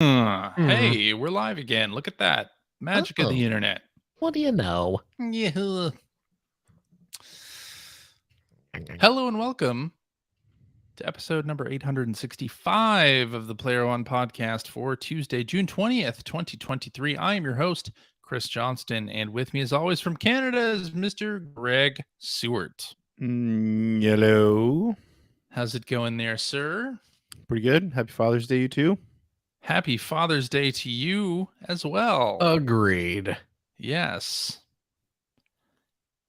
Mhm. Hey, we're live again. Look at that. Magic of Oh, the internet. what do you know? Yeah. Hello and welcome to episode number 865 of the Player One podcast for Tuesday, June 20th, 2023. I am your host, Chris Johnston, and with me as always from Canada is Mr. Greg Seward. Hello. How's it going there, sir? Pretty good. Happy Father's Day, you too. Happy Father's Day to you as well. Agreed. Yes.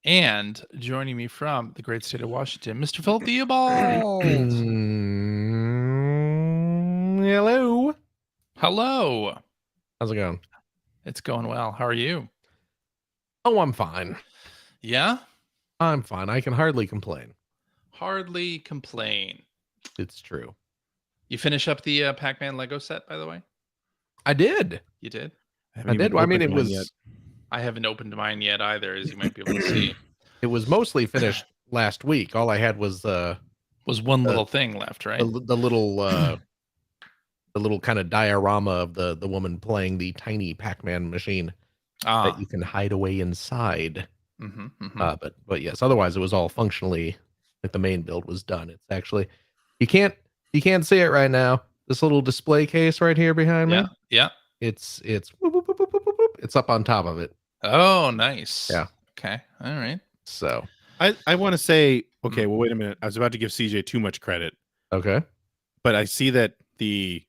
And joining me from the great state of Washington, Mr. Philip Theobald. Hello. Hello. How's it going? It's going well. How are you? Oh, I'm fine. Yeah? I'm fine. I can hardly complain. Hardly complain. It's true. You finish up the Pac-Man Lego set, by the way? I did. You did? I did. I mean, it was. I haven't opened mine yet either, as you might be able to see. It was mostly finished last week. All I had was one little thing left, right? the little kind of diorama of the woman playing the tiny Pac-Man machine that you can hide away inside. But yes, otherwise it was all functionally like the main build was done. It's actually you can't see it right now. This little display case right here behind me. Yeah. It's whoop, whoop, whoop, whoop, whoop, whoop. It's up on top of it. Oh, nice. Yeah. Okay. All right. So I want to say, okay, well, wait a minute. I was about to give CJ too much credit. Okay. But I see that the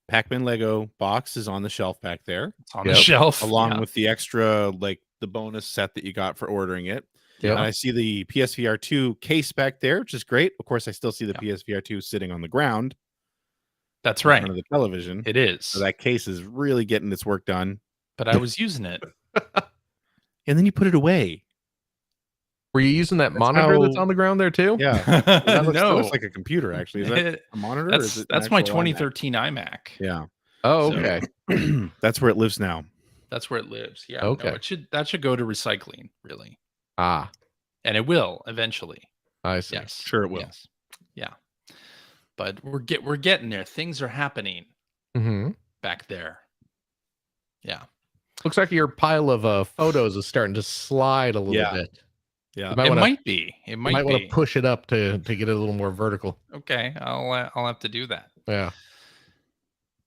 Pac-Man Lego box is on the shelf back there. It's on the shelf. Along with the extra, like the bonus set that you got for ordering it. Yeah. And I see the PSVR 2 case back there, which is great. Of course, I still see the PSVR 2 sitting on the ground. That's right. In front of the television. It is. So that case is really getting its work done. But I was using it. And then you put it away. Were you using that monitor that's on the ground there too? Yeah. That looks like a computer, actually. Is that a monitor? That's my 2013 iMac. Yeah. Oh, okay. So, that's where it lives now. That's where it lives. Yeah. Okay. No, that should go to recycling, really. Ah. And it will eventually. I see. Yes. Sure it will. Yes. Yeah. But we're getting there. Things are happening back there. Yeah. Looks like your pile of photos is starting to slide a little bit. Yeah, it might be. It might be. Want to push it up to get it a little more vertical. Okay, I'll have to do that. Yeah.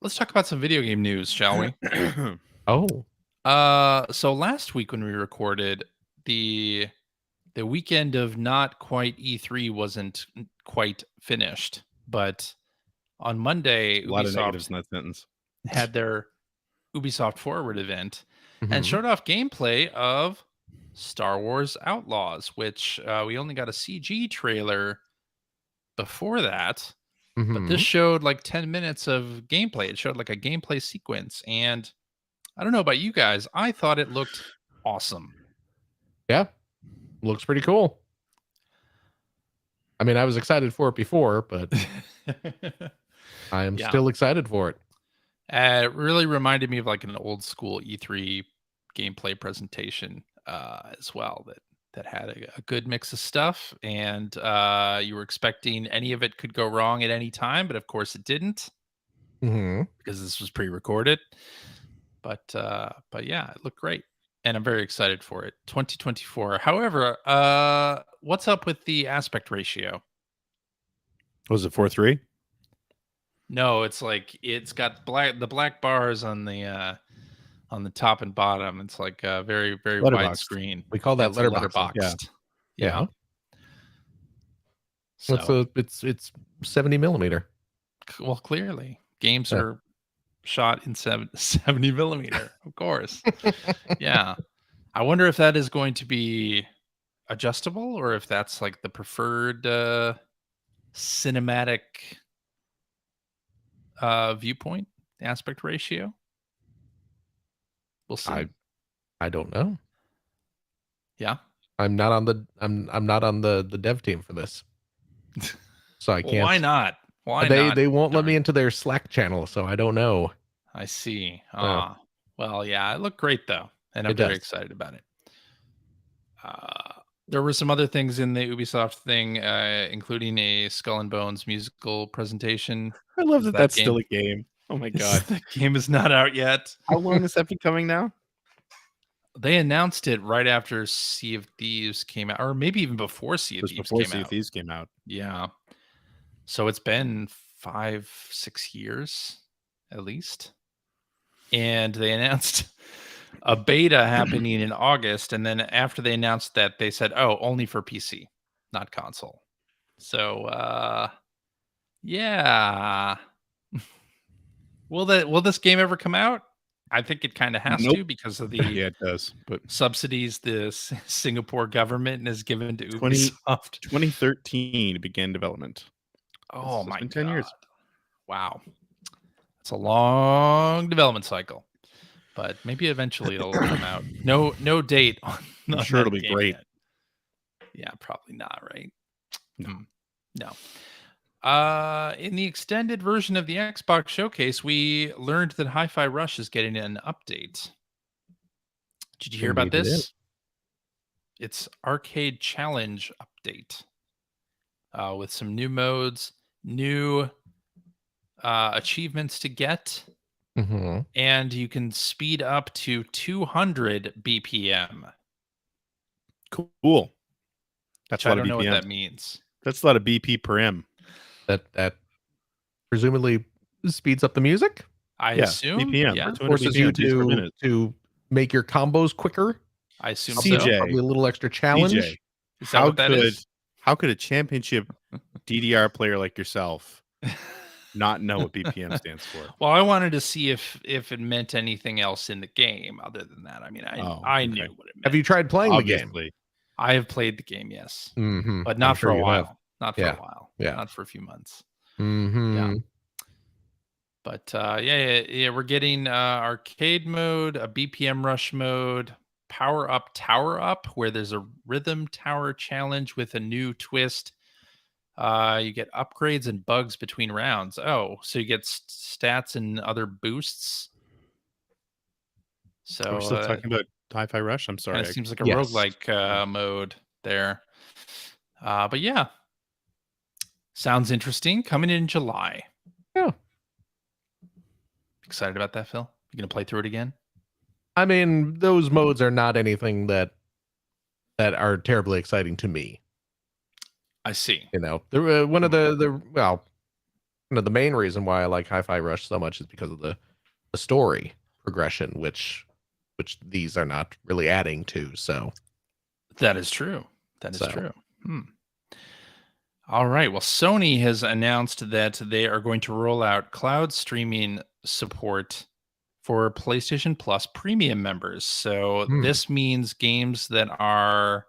Let's talk about some video game news, shall we? Oh. So last week when we recorded, the weekend of not quite E3 wasn't quite finished, but on Monday, a lot of Ubisoft negatives in that sentence. Had their Ubisoft Forward event and showed off gameplay of Star Wars Outlaws, which we only got a CG trailer before that, but this showed like 10 minutes of gameplay. It showed like a gameplay sequence, and I don't know about you guys, I thought it looked awesome. Yeah, looks pretty cool. I mean, I was excited for it before, but I am still excited for it. It really reminded me of like an old school E3 gameplay presentation as well that had a good mix of stuff, and you were expecting any of it could go wrong at any time, but of course it didn't because this was pre-recorded. But yeah, it looked great, and I'm very excited for it. 2024. However, what's up with the aspect ratio? Was it 4:3? No, it's like it's got the black bars on the top and bottom. It's like a very, very wide screen. We call that letterboxed. Yeah. So it's 70 millimeter. Well, clearly games are shot in 70 millimeter, of course. Yeah. I wonder if that is going to be adjustable or if that's like the preferred cinematic viewpoint, aspect ratio. We'll see. I don't know. Yeah. I'm not on the dev team for this. So I can't. Why not? They won't let me into their Slack channel, so I don't know. I see. Well, yeah, it looked great though, and I'm very excited about it. There were some other things in the Ubisoft thing, including a Skull and Bones musical presentation. I love that that's still a game. Oh my god. The game is not out yet. How long has that been coming now? They announced it right after Sea of Thieves came out, or maybe even before Sea of Thieves came out. Thieves came out. Yeah. So it's been 5-6 years at least. And they announced a beta happening in August. And then after they announced that, they said, oh, only for PC, not console. So, yeah. Will this game ever come out? I think it kind of has to because of the Yeah, it does. But subsidies the Singapore government has given to Ubisoft. 2013 began development. Oh my god. 10 years. Wow. It's a long development cycle. But maybe eventually it'll come out. No date on I'm sure it'll be great. Yet. Yeah, probably not, right? No. In the extended version of the Xbox Showcase, we learned that Hi-Fi Rush is getting an update. Did you hear about this? It's Arcade Challenge update with some new modes, new achievements to get, and you can speed up to 200 BPM. Cool. That's I don't know what that means. That's a lot of BP per M. That presumably speeds up the music. I assume. BPM. Yeah. Forces you to make your combos quicker. I assume CJ, so. Probably a little extra challenge. CJ, is that what that is? How could a championship DDR player like yourself not know what BPM stands for? Well, I wanted to see if it meant anything else in the game other than that. I mean, I knew what it meant. Have you tried playing the game? I have played the game, yes, mm-hmm. but not for a while. Not for a while. Yeah, not for a few months. Mm-hmm. Yeah. But yeah, we're getting arcade mode, a BPM rush mode, power up, tower up, where there's a rhythm tower challenge with a new twist. You get upgrades and bugs between rounds. Oh, so you get stats and other boosts. So we're still talking about Hi-Fi Rush. I'm sorry. It seems like a roguelike mode there. But yeah, sounds interesting. Coming in July. Yeah. Excited about that, Phil? You gonna play through it again? I mean, those modes are not anything that are terribly exciting to me. I see. You know, one of the main reason why I like Hi-Fi Rush so much is because of the story progression, which these are not really adding to. So that is true. That is true. All right. Well, Sony has announced that they are going to roll out cloud streaming support for PlayStation Plus premium members. So this means games that are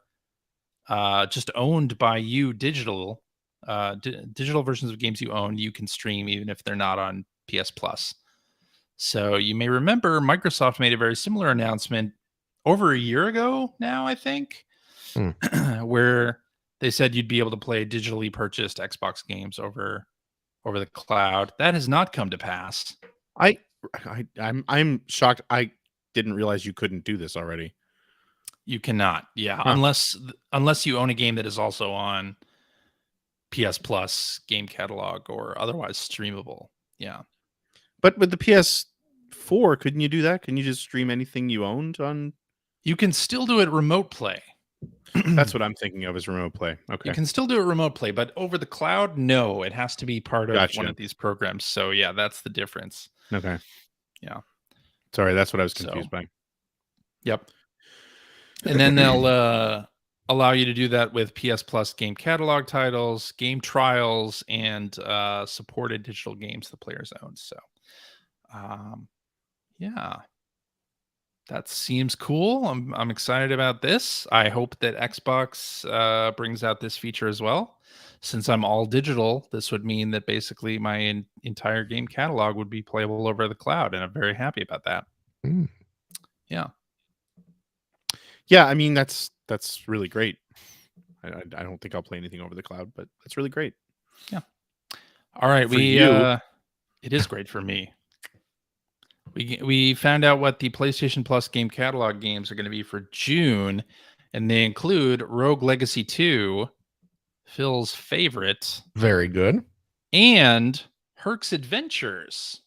just owned by you, digital versions of games you own, you can stream even if they're not on PS Plus. So you may remember Microsoft made a very similar announcement over a year ago now, I think, where they said you'd be able to play digitally purchased Xbox games over the cloud. That has not come to pass. I'm shocked. I didn't realize you couldn't do this already. You cannot, unless you own a game that is also on PS Plus game catalog or otherwise streamable. Yeah. But with the PS4, couldn't you do that? Can you just stream anything you owned on? You can still do it remote play. That's what I'm thinking of as remote play. Okay. You can still do it remote play, but over the cloud, no, it has to be part of one of these programs. So yeah, that's the difference. Okay. Yeah. Sorry, that's what I was confused by. Yep. And then they'll allow you to do that with PS Plus game catalog titles, game trials, and supported digital games the players own. So, yeah, that seems cool. I'm excited about this. I hope that Xbox brings out this feature as well. Since I'm all digital, this would mean that basically my entire game catalog would be playable over the cloud, and I'm very happy about that. Yeah. Yeah, I mean that's really great. I don't think I'll play anything over the cloud, but that's really great. Yeah. All right, it is great for me. We found out what the PlayStation Plus game catalog games are going to be for June, and they include Rogue Legacy 2, Phil's favorite. Very good. And Herc's Adventures.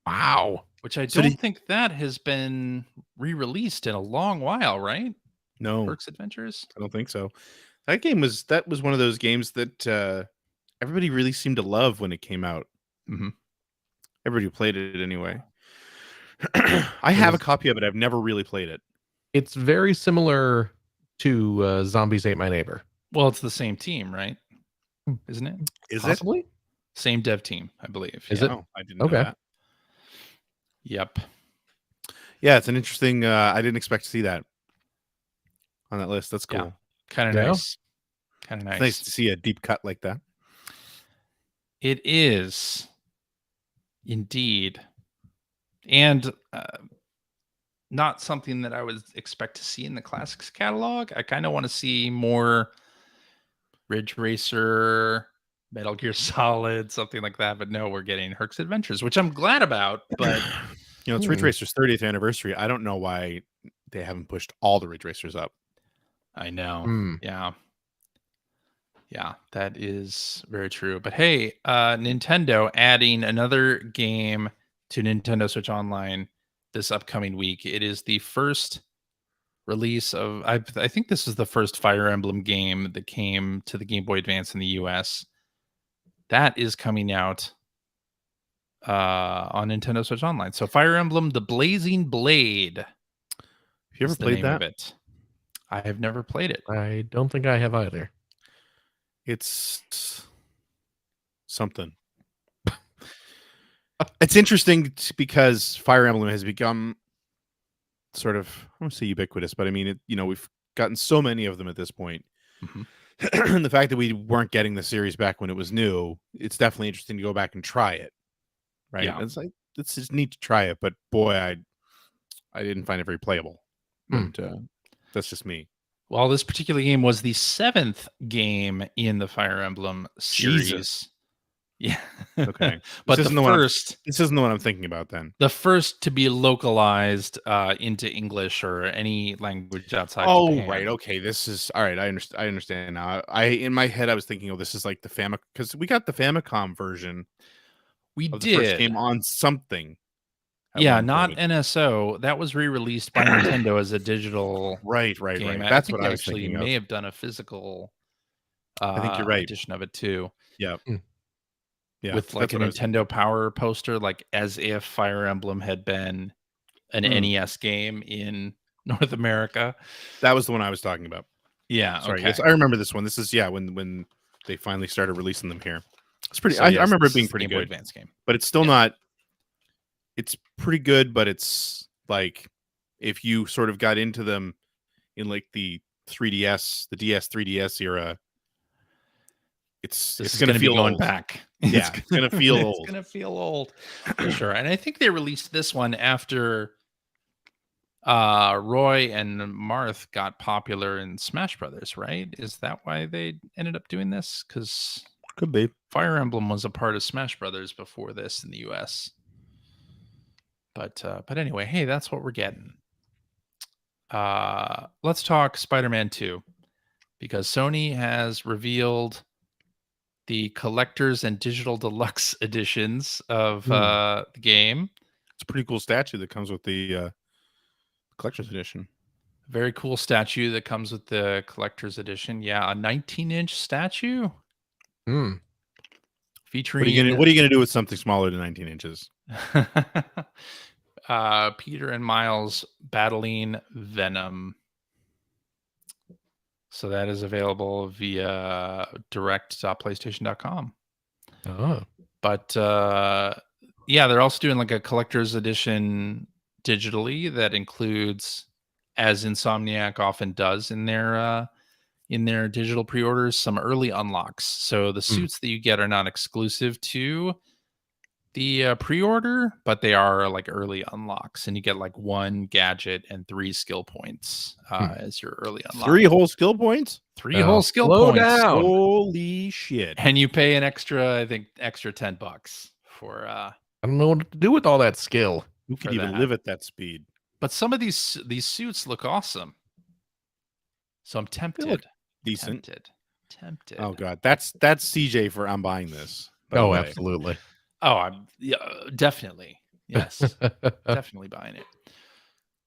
Wow. Which I don't think that has been re-released in a long while, right? No, Herc's Adventures? I don't think so. That was one of those games that everybody really seemed to love when it came out. Mm-hmm. Everybody who played it anyway. I have a copy of it. I've never really played it. It's very similar to Zombies Ate My Neighbor. Well, it's the same team, right? Isn't it? Is Possibly? it? Same dev team, I believe. Is it? Oh, I didn't know that. Yep. Yeah, it's an interesting. I didn't expect to see that on that list. That's cool. Yeah. Kind of nice. Kind of nice. It's nice to see a deep cut like that. It is indeed, and not something that I would expect to see in the classics catalog. I kind of want to see more Ridge Racer, Metal Gear Solid, something like that. But no, we're getting Herc's Adventures, which I'm glad about. But it's Ridge Racer's 30th anniversary. I don't know why they haven't pushed all the Ridge Racers up. I know. Yeah, that is very true. But hey, Nintendo adding another game to Nintendo Switch Online this upcoming week. It is the first release of, I think this is the first Fire Emblem game that came to the Game Boy Advance in the US. That is coming out on Nintendo Switch Online. So Fire Emblem, The Blazing Blade. Have you ever played that? Of it. I have never played it. I don't think I have either. It's something. It's interesting because Fire Emblem has become sort of, I don't say ubiquitous, but I mean, we've gotten so many of them at this point. Mm-hmm. The fact that we weren't getting the series back when it was new, it's definitely interesting to go back and try it. Right? Yeah. It's like, it's just neat to try it, but boy, I didn't find it very playable. But that's just me. Well, this particular game was the 7th game in the Fire Emblem series. Jesus. Yeah. Okay. But this isn't the one I'm thinking about then. The first to be localized into English or any language outside Japan. Right. Okay. This is all right. I understand now. In my head I was thinking, this is like the Famicom, because we got the Famicom version. We of did. The first game on something. Yeah, not NSO. That was re-released by Nintendo as a digital right. game. That's what I was actually thinking may have done a physical I think you're right. edition of it too. Yeah. Yeah. With like a Nintendo Power poster, like as if Fire Emblem had been an NES game in North America. That was the one I was talking about. Yeah. Sorry. Okay. Yes, I remember this one. This is when they finally started releasing them here. It's pretty. I remember it being pretty good. Advance game, but it's still not. It's pretty good, but it's like if you sort of got into them in like the 3DS, the DS 3DS era, it's going to feel going old. back. Yeah, it's going to feel old. It's going to feel old for sure. And I think they released this one after Roy and Marth got popular in Smash Brothers, right? Is that why they ended up doing this? Because could be. Fire Emblem was a part of Smash Brothers before this in the US. But anyway, hey, that's what we're getting. Let's talk Spider-Man 2, because Sony has revealed the collectors and digital deluxe editions of the game. It's a pretty cool statue that comes with the collector's edition. Very cool statue that comes with the collector's edition. Yeah, a 19-inch statue. Featuring. What are you gonna do with something smaller than 19 inches? Peter and Miles battling Venom. So that is available via direct.playstation.com. Oh. But yeah, they're also doing like a collector's edition digitally that includes, as Insomniac often does in their digital pre-orders, some early unlocks. So the suits that you get are not exclusive to the pre-order, but they are like early unlocks, and you get like 1 gadget and 3 skill points as your early unlock. 3 whole skill points? 3 whole skill points. Down. Holy shit. And you pay an extra $10 for I don't know what to do with all that skill. Who could even live at that speed? But some of these suits look awesome. So I'm tempted. Decent. Tempted. Oh god, that's CJ for I'm buying this. Oh, absolutely. Oh, I'm definitely. Yes, definitely buying it.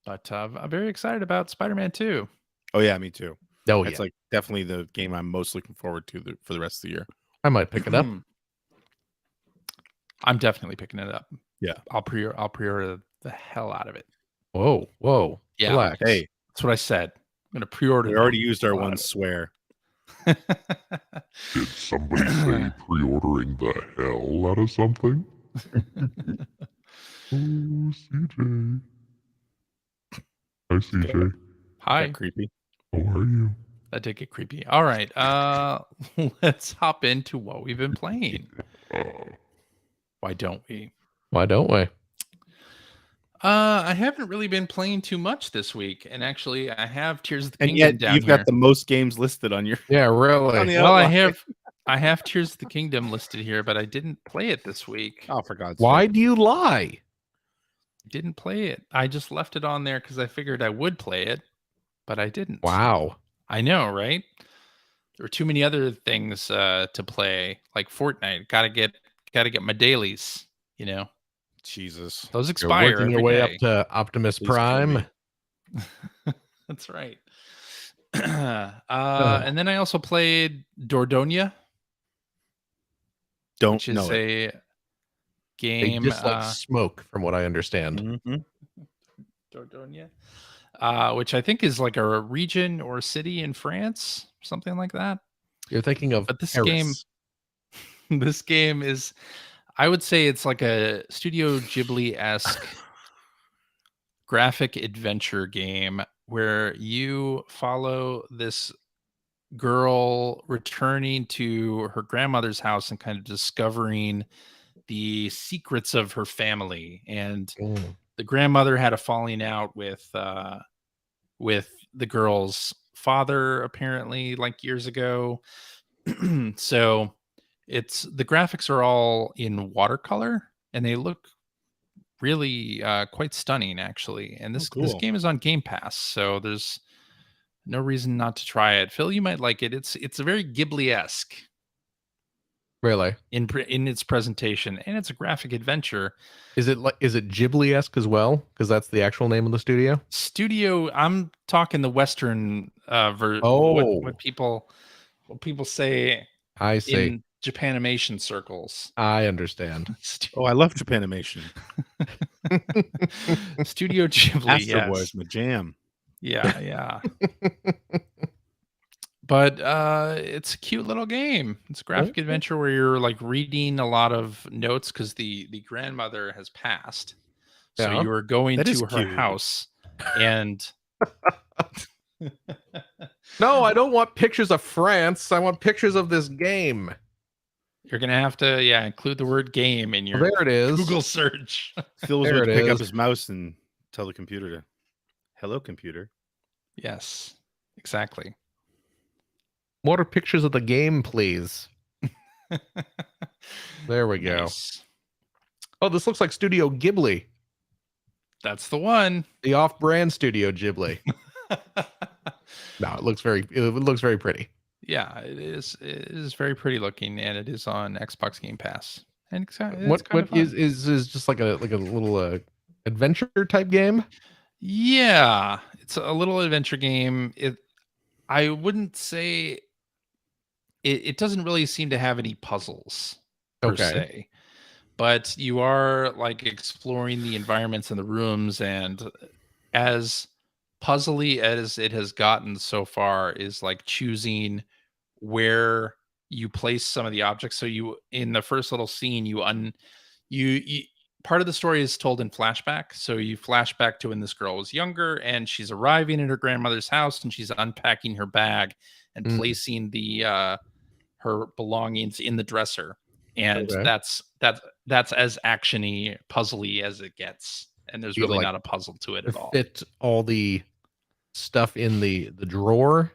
But I'm very excited about Spider-Man 2. Oh yeah, me too. Oh It's yeah, like definitely the game I'm most looking forward to for the rest of the year. I might pick it up. I'm definitely picking it up. Yeah. I'll pre-order the hell out of it. Whoa. Yeah. Relax. Hey, that's what I said. I'm going to pre-order. We already used our one swear. Did somebody say pre-ordering the hell out of something? Oh, CJ. Hi, CJ. Hi. That creepy. How are you? That did get creepy. All right. Let's hop into what we've been playing. Why don't we? Why don't we? I haven't really been playing too much this week, and actually, I have Tears of the And Kingdom yet down you've here. got the most games listed on your. Yeah, really. On the Well, I outline. have Tears of the Kingdom listed here, but I didn't play it this week. Oh, for God's Why sake! do you lie? Didn't play it. I just left it on there because I figured I would play it, but I didn't. Wow. I know, right? There were too many other things to play, like Fortnite. Gotta get my dailies. You know, Jesus. those You're expire working your every way day. up to Optimus Please kill Prime. me. That's right. And then I also played Dordogne, Don't which know is it. a They game. dislike smoke, from what I understand. Mm-hmm. Dordogne, which I think is like a region or city in France, something like that. You're thinking of But this Paris. this game is, I would say it's like a Studio Ghibli-esque graphic adventure game where you follow this girl returning to her grandmother's house and kind of discovering the secrets of her family. And the grandmother had a falling out with the girl's father, apparently, like years ago. So the graphics are all in watercolor and they look really quite stunning, actually. And this game is on Game Pass, so there's no reason not to try it. Phil, you might like it. It's a very Ghibli-esque, Really? in its presentation, and it's a graphic adventure. Is it Ghibli-esque as well? Because that's the actual name of the studio. I'm talking the Western version. Oh. What people say. I see. In Japanimation circles. I understand. Oh, I love Japanimation. Studio Ghibli. Astro Boy is my jam. Yeah. But it's a cute little game. It's a graphic adventure where you're like reading a lot of notes because the grandmother has passed. So you are going to her house and No, I don't want pictures of France. I want pictures of this game. You're gonna have to include the word game in your there it is. Google search. Phil was going to pick up his mouse and tell the computer to hello computer. Yes, exactly. More pictures of the game, please. There we go. Nice. Oh, this looks like Studio Ghibli. That's the one. The off-brand Studio Ghibli. No, it looks very pretty. Yeah, it is. It is very pretty looking, and it is on Xbox Game Pass. And it's kind What of fun. is just like a little adventure type game? Yeah, it's a little adventure game. I wouldn't say it doesn't really seem to have any puzzles per se, but you are like exploring the environments and the rooms, and as puzzly as it has gotten so far is like choosing where you place some of the objects. So you, in the first little scene, you part of the story is told in flashback. So you flash back to when this girl was younger and she's arriving at her grandmother's house and she's unpacking her bag and placing her belongings in the dresser. And that's as actiony, puzzly as it gets. And there's really not a puzzle to it at all. Fit all the stuff in the drawer.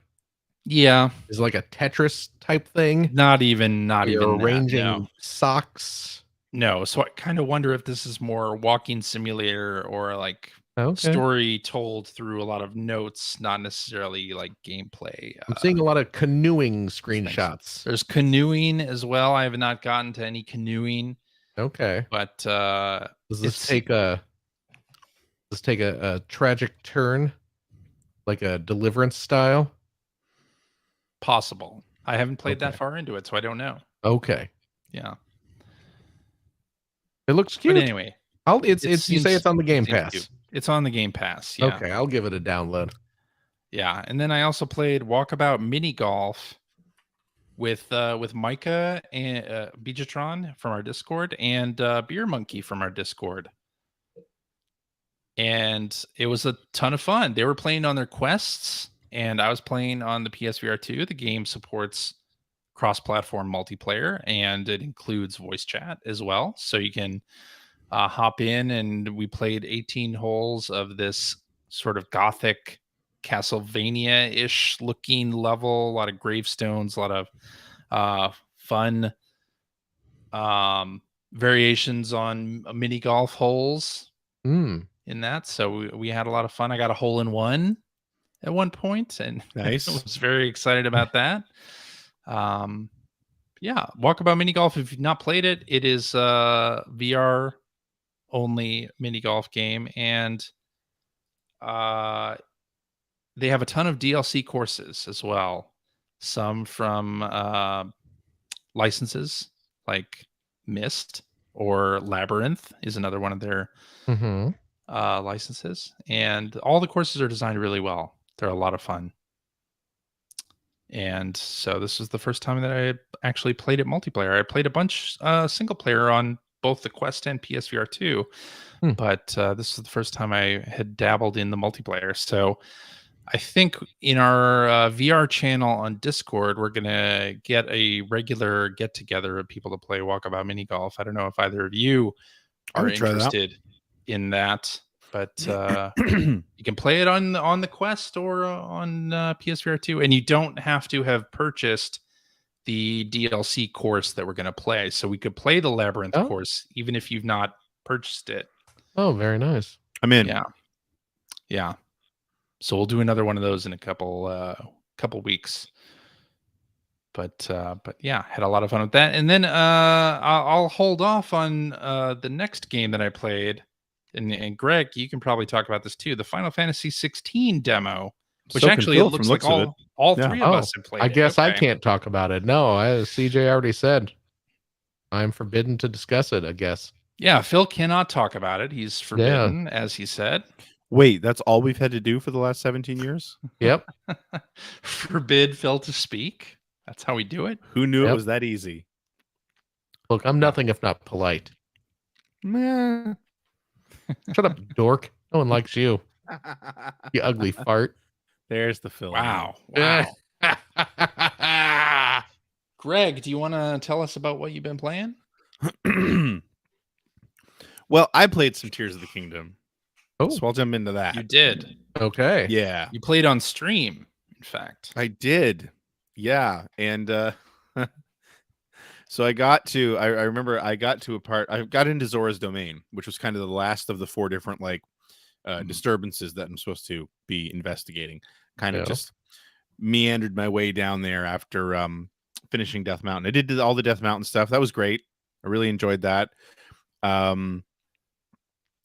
Yeah, is like a Tetris type thing. Not even arranging socks. No, so I kind of wonder if this is more walking simulator or like story told through a lot of notes, not necessarily like gameplay. I'm seeing a lot of canoeing screenshots. There's canoeing as well. I have not gotten to any canoeing. Okay. But Does this take a tragic turn, like a Deliverance style? Possible. I haven't played that Okay. far into it, so I don't know. Okay. Yeah. It looks cute. But anyway, You say it's on the Game seems Pass. cute. It's on the Game Pass. Yeah. Okay, I'll give it a download. Yeah, and then I also played Walkabout Mini Golf with Micah and Beachtron from our Discord and Beer Monkey from our Discord. And it was a ton of fun. They were playing on their quests, and I was playing on the PSVR 2. The game supports cross-platform multiplayer, and it includes voice chat as well. So you can hop in, and we played 18 holes of this sort of gothic Castlevania-ish looking level. A lot of gravestones, a lot of fun variations on mini golf holes in that. So we had a lot of fun. I got a hole in one at one point, and Nice. I was very excited about that. Yeah, Walkabout Mini Golf. If you've not played it, it is VR only mini golf game, and they have a ton of DLC courses as well. Some from licenses like Myst or Labyrinth is another one of their licenses, and all the courses are designed really well. They're a lot of fun. And so this is the first time that I actually played it multiplayer. I played a bunch single player on both the Quest and PSVR 2, but this is the first time I had dabbled in the multiplayer. So I think in our VR channel on Discord, we're going to get a regular get-together of people to play Walkabout Mini Golf. I don't know if either of you are interested in that, but you can play it on the Quest or on PSVR 2, and you don't have to have purchased the DLC course that we're going to play. So we could play the Labyrinth course even if you've not purchased it. Oh, very nice. I'm in. Yeah. So we'll do another one of those in a couple weeks. But yeah, had a lot of fun with that. And then I'll hold off on the next game that I played. And Greg, you can probably talk about this too. The Final Fantasy 16 demo, which actually it looks like all three of us have played. I guess I can't talk about it. No, as CJ already said, I'm forbidden to discuss it, I guess. Yeah, Phil cannot talk about it. He's forbidden, as he said. Wait, that's all we've had to do for the last 17 years? Yep. Forbid Phil to speak. That's how we do it. Who knew it was that easy? Look, I'm nothing if not polite. Meh. Shut up, dork. No one likes you. You ugly fart. There's the Phil. Wow. Greg, do you want to tell us about what you've been playing? Well, I played some Tears of the Kingdom. Oh, so I'll jump into that. You did. Okay. Yeah. You played on stream, in fact. I did. Yeah. And so I remember I got to a part, I got into Zora's Domain, which was kind of the last of the 4 different disturbances that I'm supposed to be investigating. Kind of just meandered my way down there after finishing Death Mountain. I did all the Death Mountain stuff. That was great. I really enjoyed that.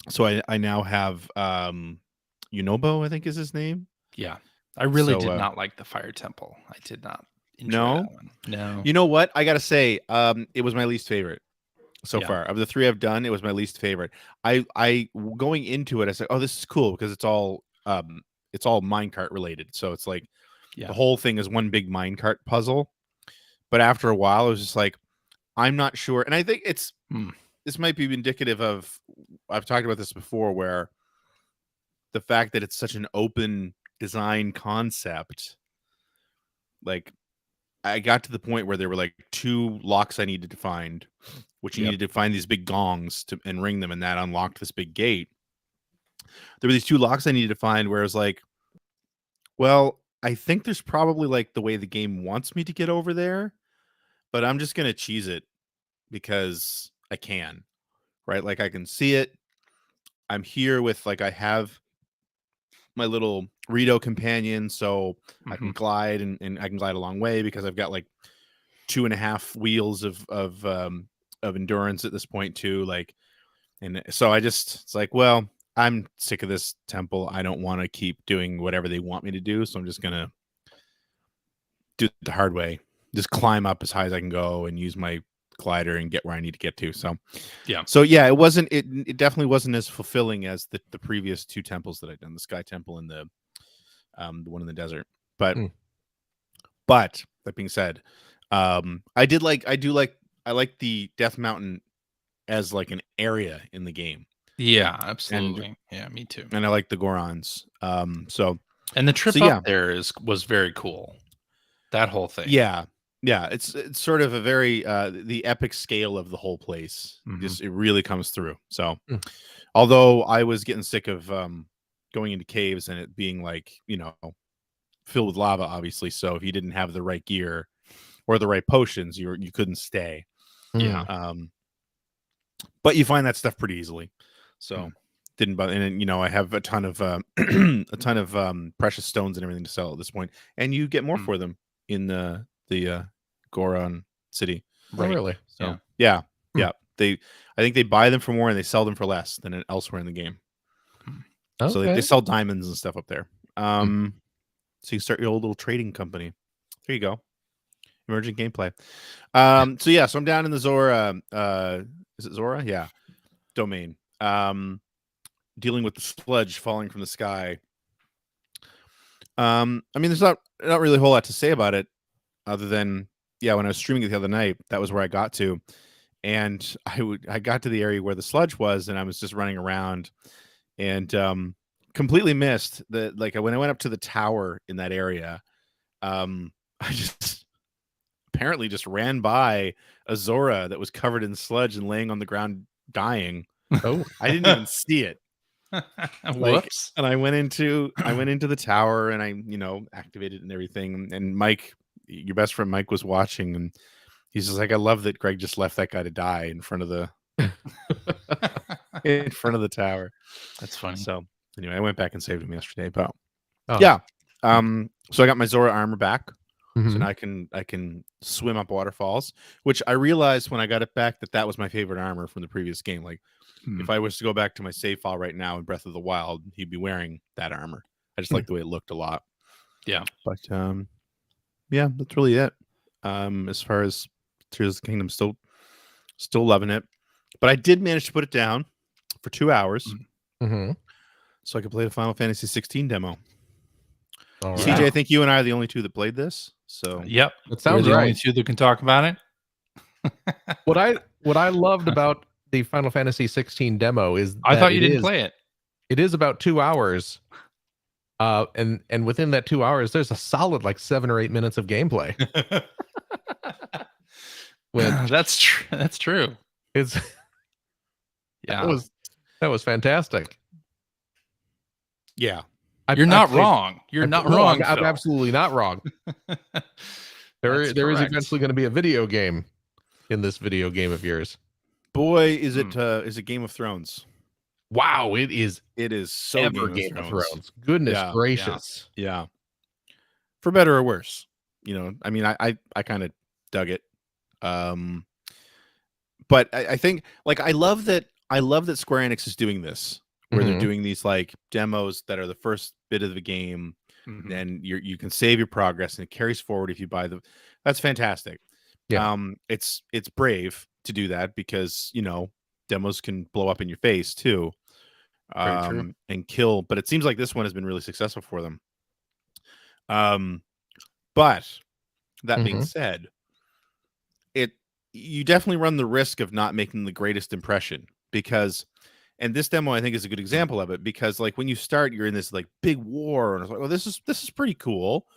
So I now have Yunobo, I think is his name. Yeah. I really did not like the Fire Temple. I did not enjoy that one. No. You know what? I gotta say, it was my least favorite so far. Of the 3 I've done, it was my least favorite. I going into it, I said, oh, this is cool because it's all minecart related. So it's like the whole thing is one big minecart puzzle. But after a while, I was just like, I'm not sure. And I think it's this might be indicative of, I've talked about this before, where the fact that it's such an open design concept, like I got to the point where there were like 2 locks I needed to find, which you needed to find these big gongs and ring them, and that unlocked this big gate. There were these 2 locks I needed to find where I was like, well, I think there's probably like the way the game wants me to get over there, but I'm just gonna cheese it because I can, right? Like I can see it. I'm here with I have my little Rito companion, so I can glide and I can glide a long way because I've got 2.5 wheels of endurance at this point too. And so it's like, well, I'm sick of this temple. I don't want to keep doing whatever they want me to do. So I'm just going to do it the hard way. Just climb up as high as I can go and use my glider and get where I need to get to. So yeah, it definitely wasn't as fulfilling as the previous two temples that I'd done, the Sky Temple and the one in the desert. But that being said, I like the Death Mountain as like an area in the game. Yeah, absolutely. Yeah, me too. And I like the Gorons. And the trip up there was very cool. That whole thing. Yeah. It's sort of a very the epic scale of the whole place. Just it really comes through. So although I was getting sick of going into caves and it being like, filled with lava, obviously. So if you didn't have the right gear or the right potions, you couldn't stay. Yeah. But you find that stuff pretty easily. So didn't bother. And I have a ton of precious stones and everything to sell at this point, and you get more for them in the Goron city. Right. Oh, really? So yeah. I think they buy them for more and they sell them for less than elsewhere in the game. Okay. So they sell diamonds and stuff up there. So you start your old little trading company. There you go. Emergent gameplay. So I'm down in the Zora. Is it Zora? Yeah. Domain. Dealing with the sludge falling from the sky. There's not really a whole lot to say about it, other than when I was streaming it the other night, that was where I got to, and I got to the area where the sludge was, and I was just running around, and completely missed when I went up to the tower in that area. I just apparently just ran by a Zora that was covered in sludge and laying on the ground dying. Oh, I didn't even see it. Whoops. And I went into the tower and I, activated and everything. And Mike, your best friend Mike, was watching, and he's just like, I love that Greg just left that guy to die in front of the tower. That's funny. So anyway, I went back and saved him yesterday. But so I got my Zora armor back. So now I can swim up waterfalls, which I realized when I got it back that was my favorite armor from the previous game. Like, if I was to go back to my save file right now in Breath of the Wild, he'd be wearing that armor. I just like the way it looked a lot. Yeah. But that's really it. As far as Tears of the Kingdom, still loving it. But I did manage to put it down for 2 hours, so I could play the Final Fantasy XVI demo. All right. CJ, I think you and I are the only two that played this. So yep, it sounds We're the right. only two that can talk about it. What I loved about the Final Fantasy 16 demo is I thought you didn't play it. It is about 2 hours. And within that 2 hours, there's a solid 7 or 8 minutes of gameplay. That's true. It's that was fantastic. Yeah. You're not wrong. You're not wrong. I'm absolutely not wrong. There is eventually going to be a video game in this video game of yours. Boy, is it Game of Thrones. Wow, it is so ever Game of Thrones. Goodness gracious. Yeah. For better or worse. I kind of dug it. But I think I love that Square Enix is doing this, where they're doing these demos that are the first bit of the game, and you can save your progress and it carries forward if you buy the. That's fantastic. Yeah. It's brave to do that because demos can blow up in your face too, and kill. But it seems like this one has been really successful for them. But that being said, you definitely run the risk of not making the greatest impression because. And this demo, I think, is a good example of it because, when you start, you're in this big war, and it's like, well, this is pretty cool,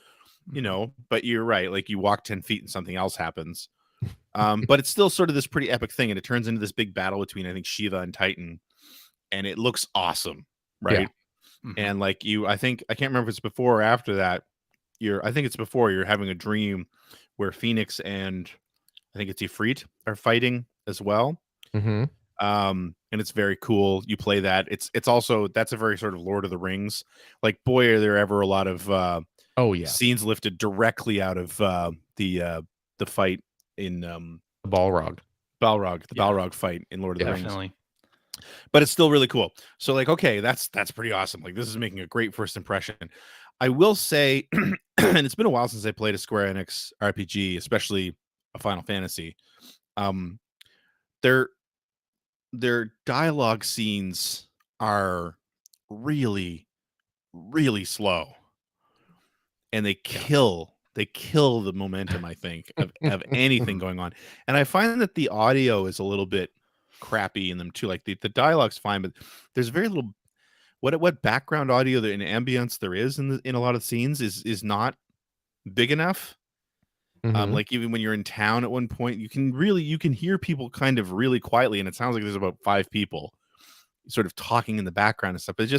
But you're right, you walk 10 feet and something else happens, but it's still sort of this pretty epic thing, and it turns into this big battle between I think Shiva and Titan, and it looks awesome, right? Yeah. And I can't remember if it's before or after that. I think it's before. You're having a dream where Phoenix and I think it's Ifrit are fighting as well. And it's very cool. You play that. It's also that's a very sort of Lord of the Rings. Boy, are there ever a lot of scenes lifted directly out of the fight in the Balrog fight in Lord of the Rings. but it's still really cool. So like, okay, that's pretty awesome. Like this is making a great first impression. I will say, and it's been a while since I played a Square Enix RPG, especially a Final Fantasy. Their dialogue scenes are really, really slow, and they kill the momentum, I think, of anything going on. And I find that the audio is a little bit crappy in them too. Like the dialogue's fine, but there's very little what background audio and ambience there is in a lot of scenes is not big enough. Like even when you're in town at one point, you can hear people kind of really quietly, and it sounds like there's about 5 people sort of talking in the background and stuff. But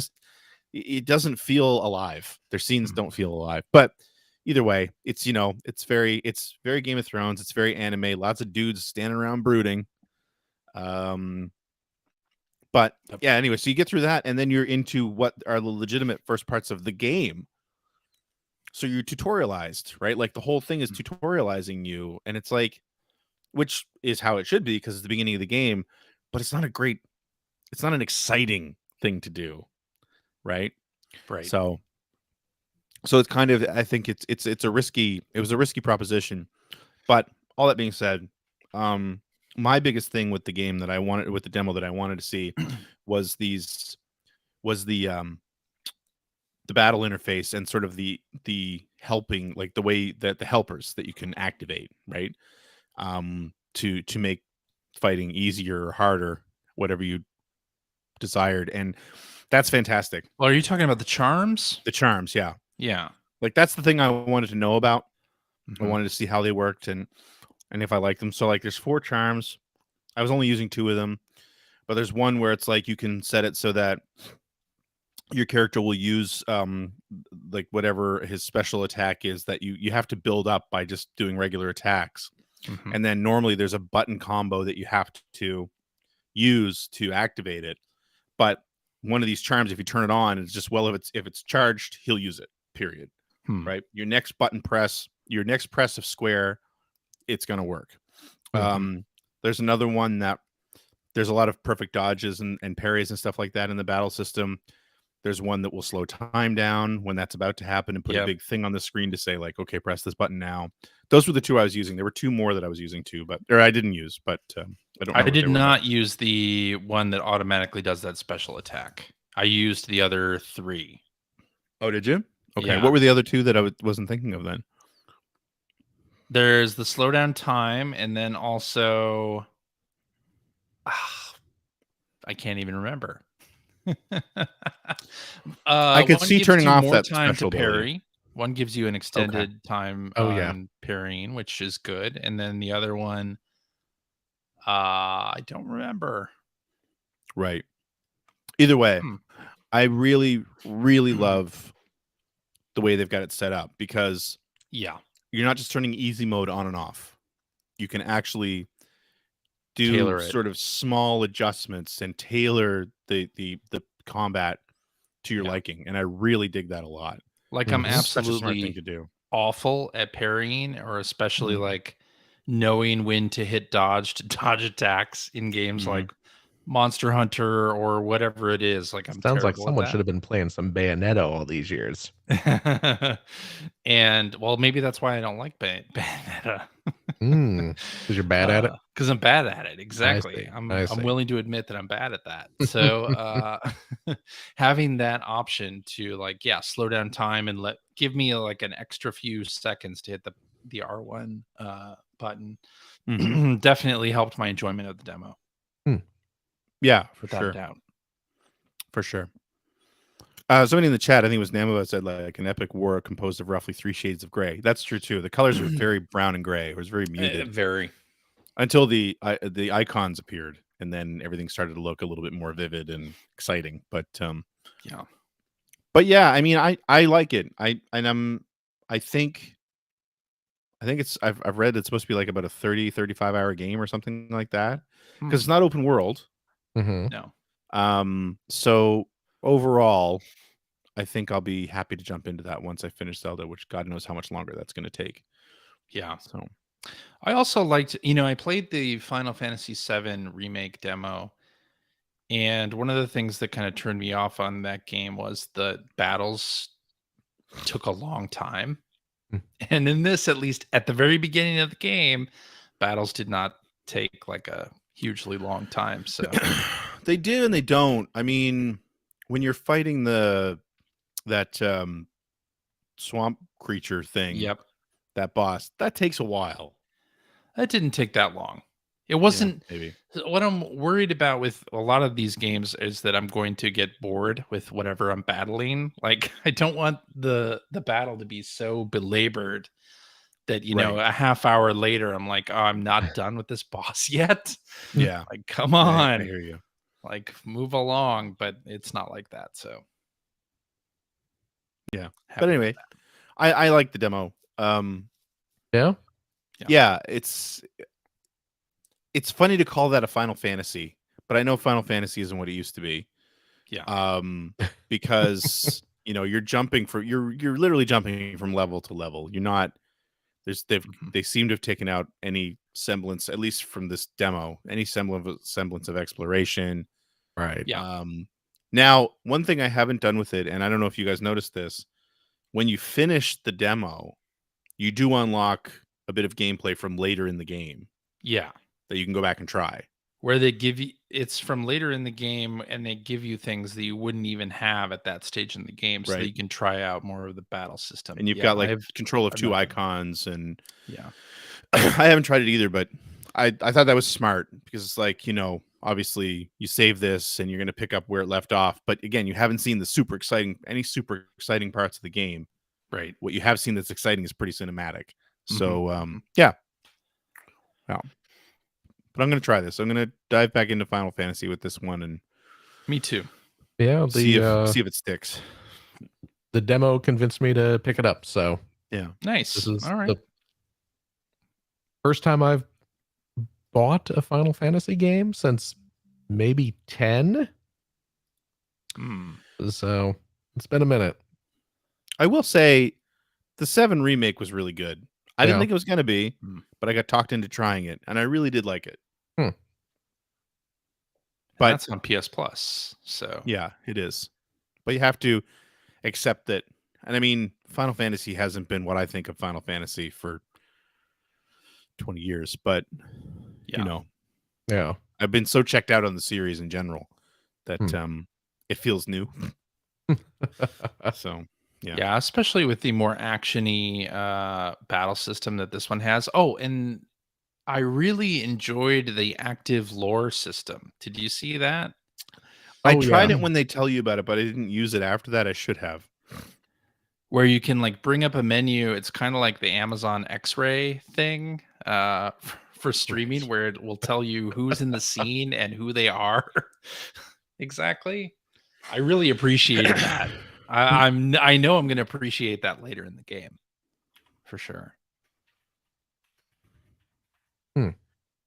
it doesn't feel alive. Their scenes don't feel alive. But either way, it's it's very Game of Thrones. It's very anime. Lots of dudes standing around brooding. But yeah, anyway, so you get through that, and then you're into what are the legitimate first parts of the game. So you're tutorialized, right? Like the whole thing is tutorializing you, and it's like, which is how it should be because it's the beginning of the game, but it's not an exciting thing to do, right? Right. So it's kind of, I think it was a risky proposition. But all that being said, my biggest thing with the game that I wanted, with the demo that I wanted to see, was the battle interface and sort of the helping, like the way that the helpers that you can activate, right? To make fighting easier or harder, whatever you desired, and that's fantastic. Well, are you talking about the charms? The charms, yeah. Yeah. Like that's the thing I wanted to know about. I wanted to see how they worked and if I like them. So like there's 4 charms. I was only using 2 of them, but there's one where it's like you can set it so that your character will use like whatever his special attack is that you have to build up by just doing regular attacks. And then normally there's a button combo that you have to use to activate it. But one of these charms, if you turn it on, it's just, well, if it's charged, he'll use it, period. Right? Your next press of square, it's going to work. There's another one that there's a lot of perfect dodges and parries and stuff like that in the battle system. There's one that will slow time down when that's about to happen and put a big thing on the screen to say like, okay, press this button now. Those were the 2 I was using. There were 2 more that I was using too, or I didn't use, but I did not use the one that automatically does that special attack. I used the other 3. Oh, did you? Okay. Yeah. What were the other 2 that I wasn't thinking of then? There's the slow down time, and then also I can't even remember. I could see turning off that time special to parry. ability. One gives you an extended time on parrying, which is good, and then the other one, I don't remember. Right. Either way, I really, really love the way they've got it set up because you're not just turning easy mode on and off. You can actually do sort of small adjustments and tailor the combat to your liking, and I really dig that a lot. Like I'm absolutely such a smart thing to do. Awful at parrying, or especially like knowing when to hit dodge to dodge attacks in games like Monster Hunter or whatever it is. Like I'm sounds like terrible someone at should have been playing some Bayonetta all these years. And well, maybe that's why I don't like Bayonetta. Because you're bad at it. Because I'm bad at it. Exactly. I'm willing to admit that I'm bad at that. So having that option to like slow down time and give me like an extra few seconds to hit the R1 button definitely helped my enjoyment of the demo. Yeah, without a doubt. For sure. Somebody in the chat, I think it was Namova, said like an epic war composed of roughly 3 shades of gray. That's true too. The colors were very brown and gray. It was very muted. Very. Until the icons appeared, and then everything started to look a little bit more vivid and exciting. But yeah, I mean, I like it. I think it's I've read it's supposed to be like about a 35 hour game or something like that because it's not open world. No. So overall, I think I'll be happy to jump into that once I finish Zelda, which God knows how much longer that's going to take. Yeah. So I also liked, I played the Final Fantasy VII remake demo, And one of the things that kind of turned me off on that game was the battles took a long time. And in this, at least at the very beginning of the game, battles did not take like a hugely long time. So they do and they don't. I mean, when you're fighting that swamp creature thing, yep, that boss, that takes a while. that didn't take that long. It wasn't. Yeah, maybe. What I'm worried about with a lot of these games is that I'm going to get bored with whatever I'm battling. Like, I don't want the battle to be so belabored that, you know, a half hour later, I'm like, oh, I'm not done with this boss yet. Yeah. Like, come on. I hear you. Like, move along. But it's not like that. So, yeah. But anyway, I like the demo. Yeah. It's funny to call that a Final Fantasy, but I know Final Fantasy isn't what it used to be. Yeah. Because you know, you're literally jumping from level to level. You're not they seem to have taken out any semblance, at least from this demo, any semblance of exploration. Right. Yeah. Now, one thing I haven't done with it, and I don't know if you guys noticed this, when you finish the demo, you do unlock a bit of gameplay from later in the game. Yeah. That you can go back and try. Where they give you, it's from later in the game, and they give you things that you wouldn't even have at that stage in the game, so that you can try out more of the battle system. And you've got like control of two icons, and I haven't tried it either, but I thought that was smart, because it's like, you know, obviously you save this and you're going to pick up where it left off, but again, you haven't seen the super exciting parts of the game. Right. What you have seen that's exciting is pretty cinematic. So yeah. Wow. But I'm going to try this. I'm going to dive back into Final Fantasy with this one, and me too. Yeah, see if it sticks. The demo convinced me to pick it up. So yeah, nice. This is all right. The first time I've bought a Final Fantasy game since maybe 10. So it's been a minute. I will say the 7 remake was really good. I didn't think it was going to be, but I got talked into trying it, and I really did like it. But that's on PS Plus, so yeah, it is. But you have to accept that. And I mean, Final Fantasy hasn't been what I think of Final Fantasy for 20 years, but you know, I've been so checked out on the series in general that it feels new. So yeah, especially with the more actiony battle system that this one has. Oh, and I really enjoyed the active lore system. Did you see that? I tried it when they tell you about it, but I didn't use it after that. I should have. Where you can like bring up a menu. It's kind of like the Amazon X-ray thing for streaming, where it will tell you who's in the scene and who they are. Exactly. I really appreciated that. I know I'm going to appreciate that later in the game, for sure.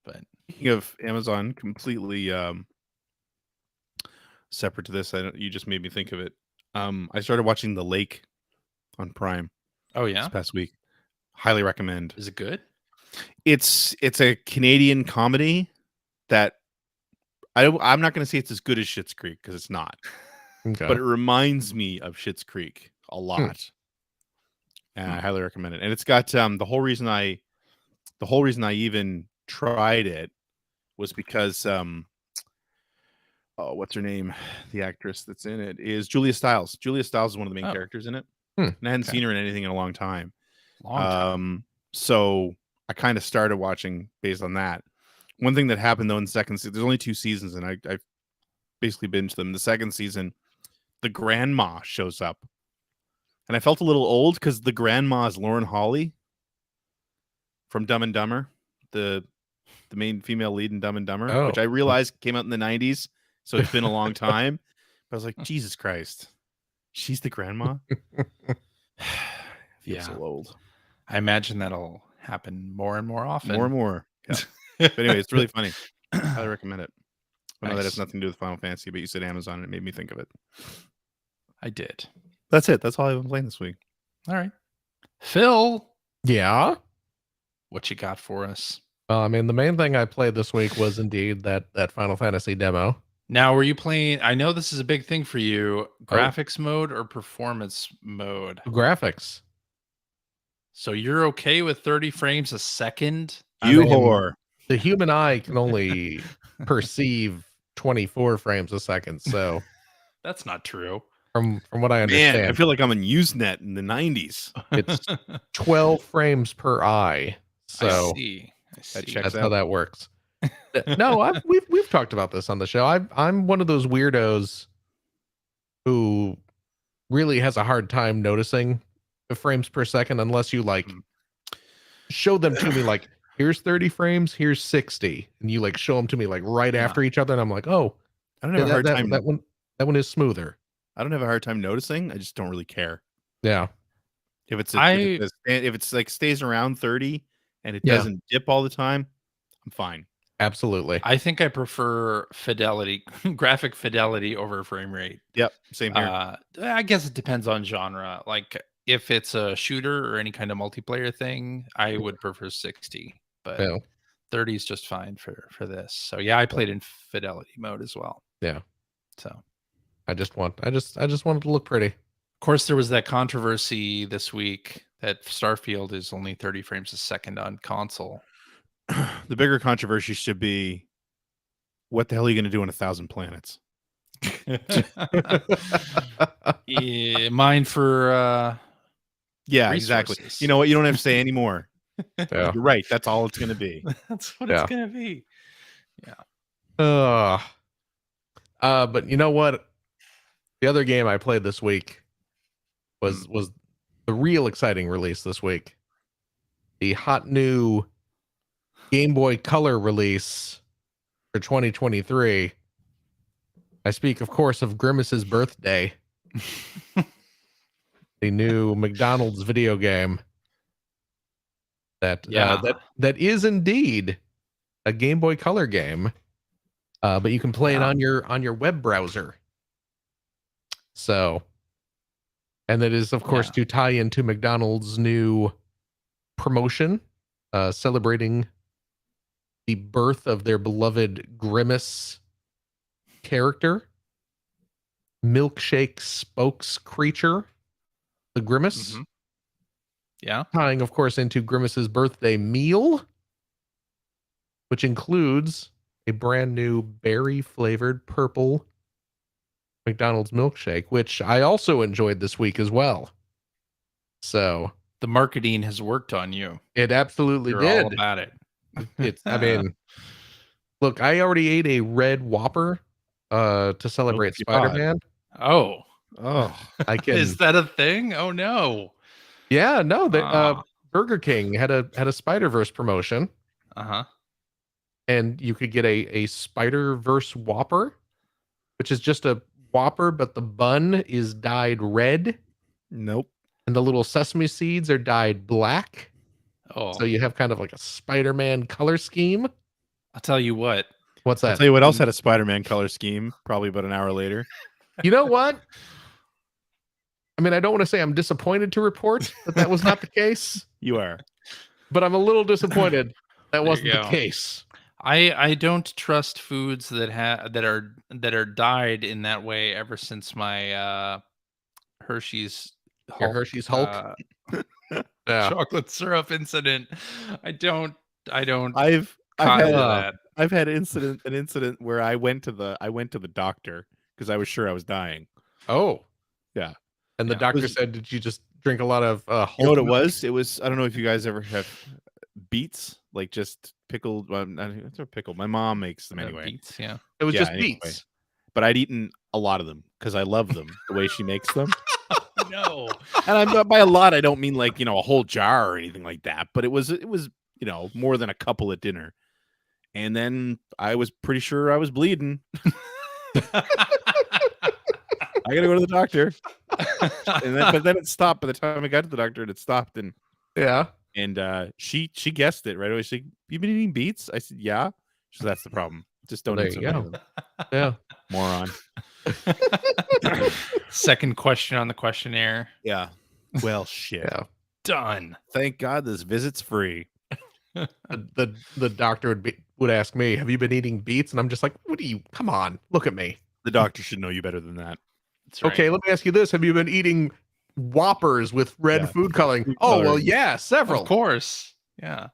But speaking of Amazon, completely separate to this, you just made me think of it. I started watching The Lake on Prime. Oh yeah, this past week. Highly recommend. Is it good? It's a Canadian comedy that I'm not going to say it's as good as Schitt's Creek, because it's not. Okay. But it reminds me of Schitt's Creek a lot. And I highly recommend it. And it's got the whole reason I even tried it was because what's her name? The actress that's in it is Julia Stiles. Julia Stiles is one of the main characters in it. And I hadn't seen her in anything in a long time. So I kind of started watching based on that. One thing that happened though in the second season, there's only 2 seasons, and I basically binged them. The second season, the grandma shows up, and I felt a little old because the grandma is Lauren Holly from Dumb and Dumber, the main female lead in Dumb and Dumber, which I realized came out in the 90s, so it's been a long time. But I was like, Jesus Christ, she's the grandma. Yeah, so old. I imagine that'll happen more and more often. More and more. Yeah. But anyway, it's really funny. I highly recommend it. I know that has nothing to do with Final Fantasy, but you said Amazon, and it made me think of it. I did. That's it. That's all I've been playing this week. All right. Phil. Yeah? What you got for us? I mean, the main thing I played this week was indeed that Final Fantasy demo. Now, were you playing? I know this is a big thing for you. Oh. Graphics mode or performance mode? Graphics. So you're okay with 30 frames a second? You mean, whore. The human eye can only perceive 24 frames a second. So That's not true. from what I Man, understand, I feel like I'm on Usenet in the 90s. it's 12 frames per eye. So I see. checks that's out. how that works. No, we've talked about this on the show. I'm one of those weirdos who really has a hard time noticing the frames per second unless you like show them to me like, here's 30 frames, here's 60, and you like show them to me like right after each other, and I'm like, oh, I don't have a hard time. that one is smoother. I don't have a hard time noticing. I just don't really care. Yeah. If it's like stays around 30 and it doesn't dip all the time, I'm fine. Absolutely. I think I prefer graphic fidelity over frame rate. Yep, same here. I guess it depends on genre. Like if it's a shooter or any kind of multiplayer thing, I would prefer 60, but 30 is just fine for this. So yeah, I played in fidelity mode as well. Yeah. So I just want it to look pretty. Of course, there was that controversy this week that Starfield is only 30 frames a second on console. The bigger controversy should be, what the hell are you going to do on 1,000 planets? Yeah, mine for yeah, resources. exactly. You know what? You don't have to say any more. Yeah. You're right. That's all it's going to be. That's what it's going to be. Yeah. But you know what? The other game I played this week was the real exciting release this week. The hot new Game Boy Color release for 2023. I speak, of course, of Grimace's Birthday. The new McDonald's video game that is indeed a Game Boy Color game, but you can play it on your web browser. So, and that is, of course, to tie into McDonald's new promotion, celebrating the birth of their beloved Grimace character, milkshake spokes creature, the Grimace. Mm-hmm. Yeah. Tying, of course, into Grimace's birthday meal, which includes a brand new berry flavored purple McDonald's milkshake, which I also enjoyed this week as well. So the marketing has worked on you. It absolutely You're did. all about it. I mean, look, I already ate a red Whopper to celebrate Spider-Man. Oh, I can. Is that a thing? Oh no. Yeah, no. Burger King had a Spider-Verse promotion. And you could get a Spider-Verse Whopper, which is just a Whopper, but the bun is dyed red. Nope. And the little sesame seeds are dyed black. Oh. So you have kind of like a Spider-Man color scheme. I'll tell you what. What's that? I'll tell you what else had a Spider-Man color scheme, probably about an hour later. You know what? I mean, I don't want to say I'm disappointed to report that was not the case. You are. But I'm a little disappointed that wasn't the case. I don't trust foods that are dyed in that way ever since my Hershey's Hulk, your Hershey's Hulk chocolate syrup incident. I've had an incident where I went to the doctor because I was sure I was dying. Oh, yeah. And the doctor said, "Did you just drink a lot of Hulk?" You know what it was? It was, I don't know if you guys ever have beets, like just pickled. It's a pickle. My mom makes them anyway. Beets, yeah. It was just beets. But I'd eaten a lot of them because I love them the way she makes them. No. And by a lot, I don't mean like, a whole jar or anything like that. But it was more than a couple at dinner. And then I was pretty sure I was bleeding. I gotta go to the doctor. But then it stopped. By the time I got to the doctor, it stopped. And she guessed it right away. She said, "You've been eating beets?" I said, "Yeah." She said, "That's the problem. Just don't eat so many of them." Yeah, moron. Second question on the questionnaire. Yeah. Well, shit. Yeah. Done. Thank God this visit's free. the doctor would ask me, "Have you been eating beets?" And I'm just like, "What do you? Come on, look at me." The doctor should know you better than that. That's right. Okay, let me ask you this: Have you been eating Whoppers with red food coloring? Oh well, yeah, several. Of course. Yeah.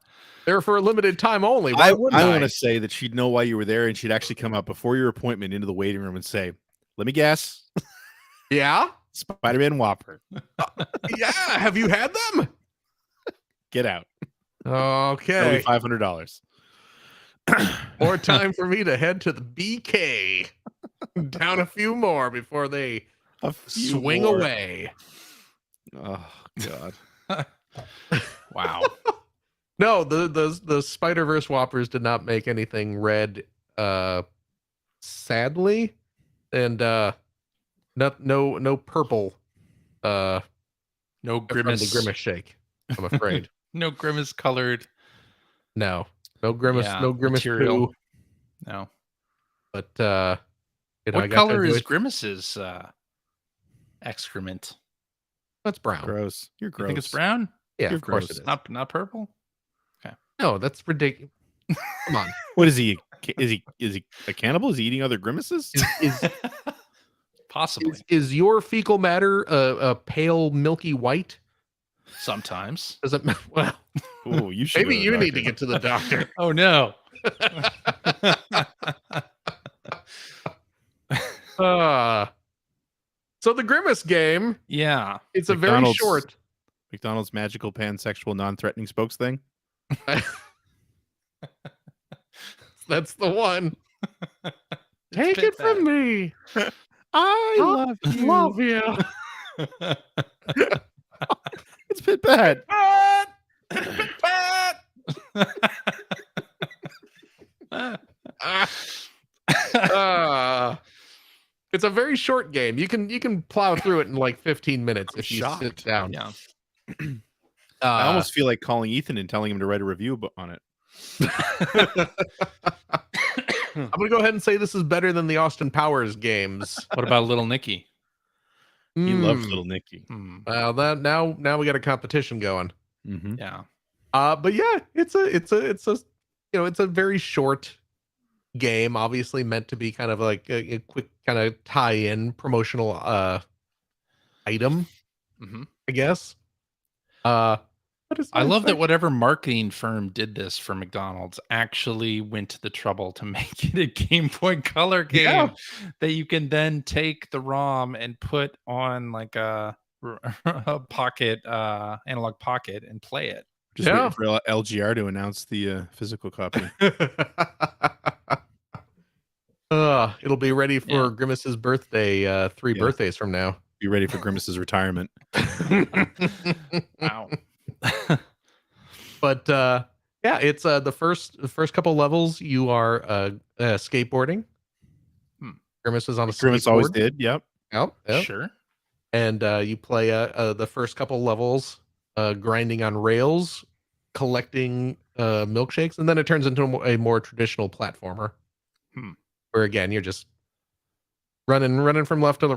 They're for a limited time only. I Why wouldn't I? want to say that she'd know why you were there, and she'd actually come up before your appointment into the waiting room and say, "Let me guess, Yeah, Spider-Man Whopper. yeah. Have you had them? Get out. Okay. $500. More time for me to head to the BK. Down a few more before they swing away. Oh God. Wow. No, the Spider-Verse Whoppers did not make anything red, sadly, and no purple. No Grimace. The Grimace shake. I'm afraid. No Grimace colored. No Grimace. Yeah, no Grimace material. poo. No. But what color is Grimace's excrement? That's brown. Gross. You're gross. You think it's brown? Yeah, You're of course gross. it is. Not purple? No, that's ridiculous. Come on. What is he? Is he a cannibal? Is he eating other Grimaces? Is Possibly. is your fecal matter a pale milky white? Sometimes. Does it? Well, Oh, you should. maybe you need to get to the doctor. Oh no. So the Grimace game, Yeah. it's a very McDonald's- short. McDonald's magical pansexual non-threatening spokes thing. That's the one. Take bit it from me. I Love you. It's a bit bad. Pat! Pat! It's a very short game. You can plow through it in like 15 minutes if you sit down. Yeah. I almost feel like calling Ethan and telling him to write a review on it. I'm gonna go ahead and say this is better than the Austin Powers games. What about Little Nicky? He loves Little Nicky. Well, that now we got a competition going. Mm-hmm. Yeah. But yeah, it's a very short game, obviously meant to be kind of like a quick kind of tie-in promotional item, I guess. But I love that whatever marketing firm did this for McDonald's actually went to the trouble to make it a Game Boy Color game that you can then take the ROM and put on like a pocket, analog pocket, and play it. Just waiting for LGR to announce the physical copy. It'll be ready for Grimace's birthday 3 birthdays from now. Be ready for Grimace's retirement. Wow. But it's the first couple levels you are skateboarding. Grimace is on a skateboard. Grimace always did. Yep. Yep. Sure. And you play the first couple levels grinding on rails, collecting milkshakes, and then it turns into a more traditional platformer. Where again you're just running from left to the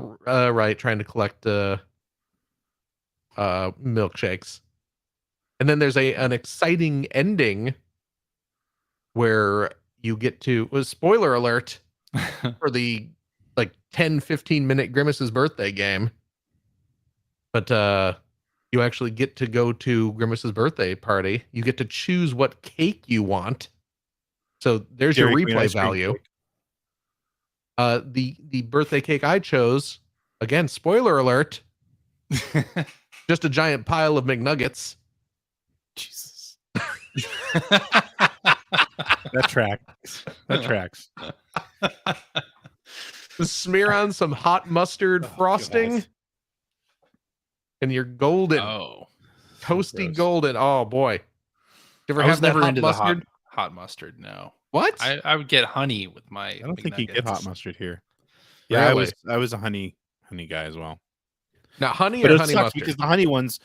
right, trying to collect milkshakes. And then there's an exciting ending where you get to, spoiler alert, for the like 10-15 minute Grimace's birthday game. But you actually get to go to Grimace's birthday party. You get to choose what cake you want. So there's your replay value. The birthday cake I chose, again, spoiler alert, just a giant pile of McNuggets. Jesus. That tracks. Smear on some hot mustard frosting. God. And you're golden. Toasty golden. Oh boy. You ever have that hot mustard? Hot mustard, no. What? I would get honey with my. I don't think you get hot mustard here. Yeah, really? I was a honey guy as well. Now honey but or it honey sucks mustard? because the honey ones,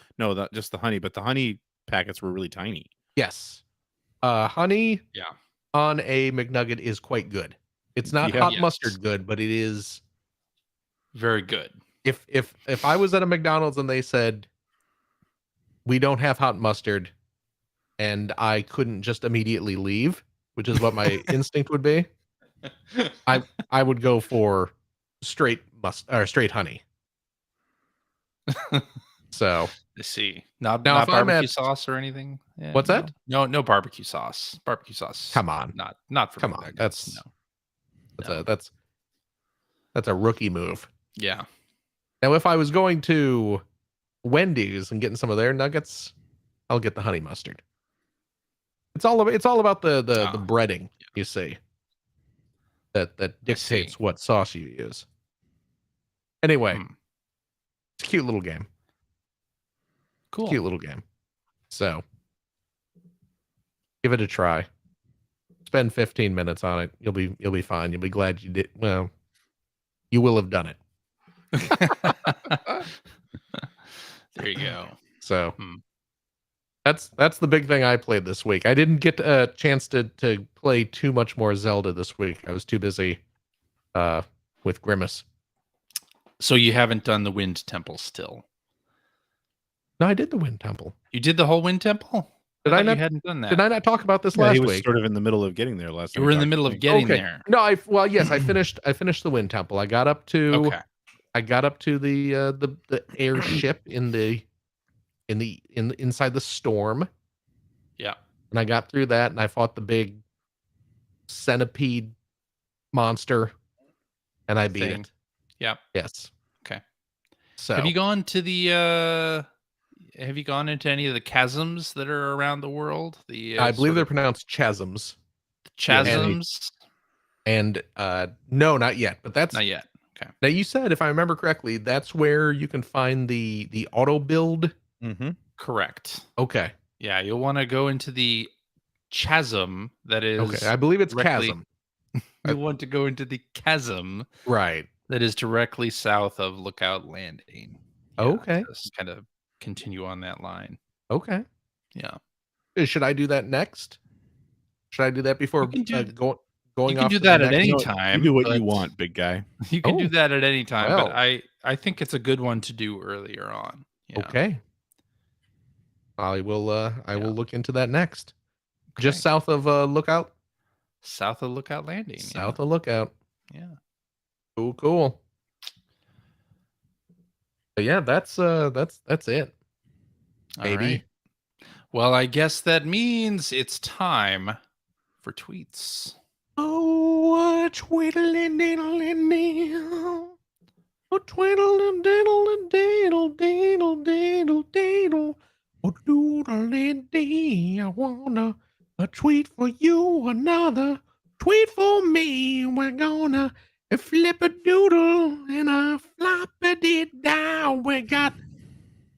just the honey, but the honey packets were really tiny. Yes. Honey Yeah. on a McNugget is quite good. It's not hot mustard good, but it is very good. If I was at a McDonald's and they said we don't have hot mustard, and I couldn't just immediately leave, which is what my instinct would be, I would go for straight honey. So I see. Not now, if I'm barbecue at sauce or anything. Yeah, what's that? No barbecue sauce. Barbecue sauce. Come on, not for come me. on. No. That's a rookie move. Yeah. Now, if I was going to Wendy's and getting some of their nuggets, I'll get the honey mustard. It's all about the breading, you see. That dictates what sauce you use. Anyway, it's a cute little game. Cool. Cute little game. So give it a try. Spend 15 minutes on it. You'll be fine. You'll be glad you did. Well, you will have done it. There you go. So that's the big thing I played this week. I didn't get a chance to play too much more Zelda this week. I was too busy with Grimace. So you haven't done the Wind Temple still? No, I did the Wind Temple. You did the whole Wind Temple? Did I not? You hadn't done that. Did I not talk about this last he was week? sort of in the middle of getting there last. You were in the middle of getting there. No, yes, I finished the Wind Temple. I got up to the airship inside the storm. Yeah. And I got through that, and I fought the big centipede monster, and I beat it. Yeah. Yes. Okay. So have you gone to the have you gone into any of the chasms that are around the world? I believe they're pronounced chasms. Chasms? And no, not yet. But that's not yet. Okay. Now you said, if I remember correctly, that's where you can find the auto build. Mm-hmm. Correct. Okay. Yeah, you'll want to go into the chasm that is. Okay, I believe it's chasm. You want to go into the chasm, right? That is directly south of Lookout Landing. Yeah, okay. Just kind of continue on that line. Okay. Yeah. Should I do that next? Should I do that before going? You can do that at any time. You do what you want, big guy. You can do that at any time, but I think it's a good one to do earlier on. Yeah. Okay. I will look into that next. Okay. Just south of Lookout. South of Lookout Landing. South of Lookout. Yeah. Cool. But yeah, that's it. All right. Well, I guess that means it's time for tweets. Oh, twiddling diddle and diddle. Oh, twiddling diddle and diddle, diddle, diddle, diddle. Oh, doodle and dee. I wanna a tweet for you, another tweet for me. We're gonna flip a doodle and a flop it down. We got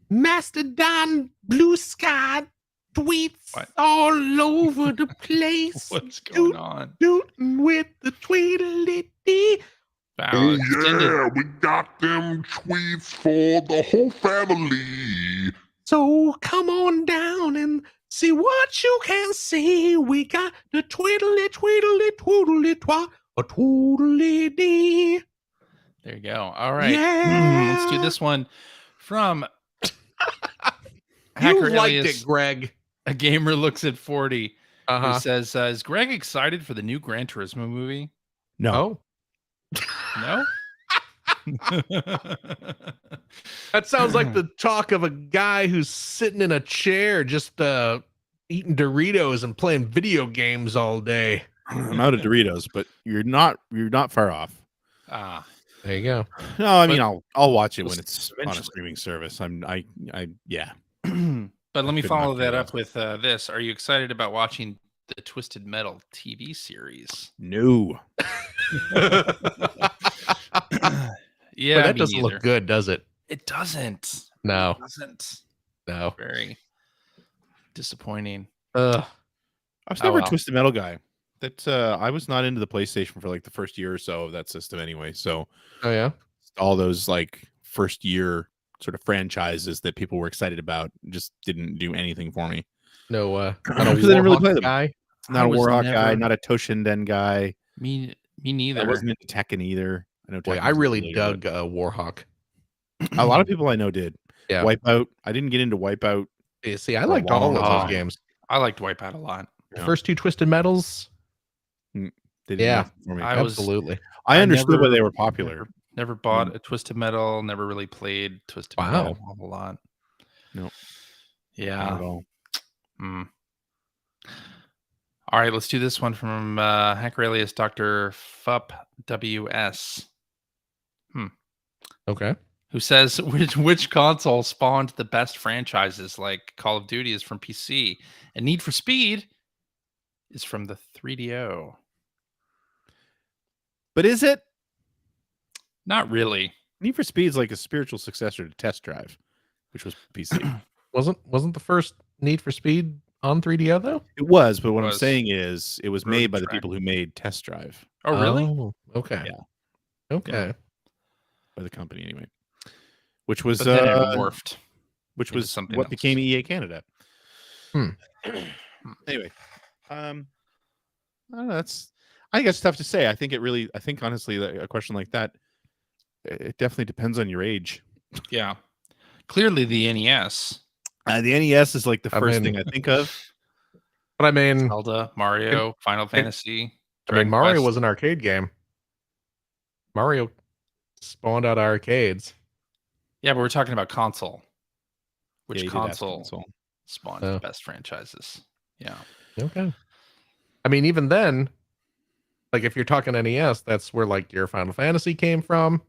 Mastodon, Blue Sky tweets all over the place. What's going on? Dootin' with the tweedledee. Wow, oh yeah, we got them tweets for the whole family. So come on down and see what you can see. We got the tweedly twat, a tweedledee. There you go. All right. Yeah. Let's do this one from You liked it, Greg. A gamer looks at 40. Who says, is Greg excited for the new Gran Turismo movie? No. No? That sounds like the talk of a guy who's sitting in a chair just eating Doritos and playing video games all day. I'm out of Doritos, but you're not far off. There you go. No, I mean I'll watch it when it's on a streaming service. Yeah. But let me follow that up with this. Are you excited about watching the Twisted Metal TV series? No. Yeah, that doesn't look good, does it? It doesn't. No. It doesn't. No. Very disappointing. I was never a Twisted Metal guy. That I was not into the PlayStation for like the first year or so of that system anyway. So all those like first year sort of franchises that people were excited about just didn't do anything for me. No, not a Warhawk guy. Not a Warhawk guy, not a Toshinden guy. Me neither. I wasn't into Tekken either. I really dug Warhawk. A lot of people I know did. Yeah. Wipeout. I didn't get into Wipeout. Yeah, see, I liked all of those games. I liked Wipeout a lot. The first 2 Twisted Metals. They did Yeah, nothing for me. absolutely. I understood why they were popular. Never bought a Twisted Metal. Never really played Twisted Metal a whole lot. No. Yeah. Not at all. All right, let's do this one from hacker alias Dr. Fup WS. Okay. Who says which console spawned the best franchises like Call of Duty is from PC and Need for Speed is from the 3DO. But is it? Not really. Need for Speed is like a spiritual successor to Test Drive, which was PC. Wasn't the first Need for Speed on 3DO though? It was, but what I'm saying is it was made by the Track. people who made Test Drive. Oh, really? Oh, okay. Yeah. Okay. By the company anyway. Which was But then it morphed. Which was something what else. became EA Canada. Anyway. I don't know, I think it's tough to say. I think honestly that a question like that, it definitely depends on your age. Yeah. Clearly the NES. The NES is like the first thing I think of. But I mean, Zelda, Mario, Final Fantasy. Mario Quest. was an arcade game. Mario spawned out of arcades. Yeah, but we're talking about console. Which Yeah, console spawned the best franchises? Yeah. Okay. I mean, even then, like if you're talking NES, that's where like your Final Fantasy came from.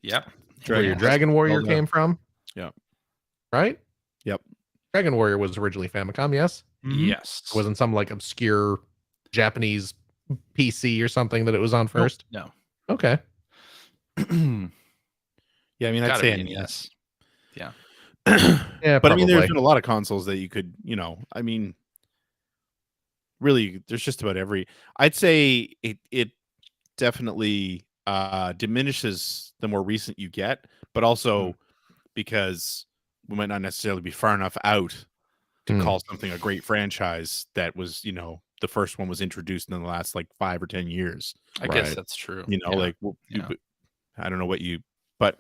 Yep. Where your Dragon Warrior came from. Yeah. Right? Yep. Dragon Warrior was originally Famicom, yes? Yes. It wasn't some like obscure Japanese PC or something that it was on first? No. Okay. Yeah, I mean, I'd say NES. Yeah. Yeah, but I mean, there's been a lot of consoles that you could, I mean, really, there's just about every. I'd say it definitely diminishes the more recent you get, but also because we might not necessarily be far enough out to call something a great franchise that was, the first one was introduced in the last like 5 or 10 years. I guess that's true. I don't know what but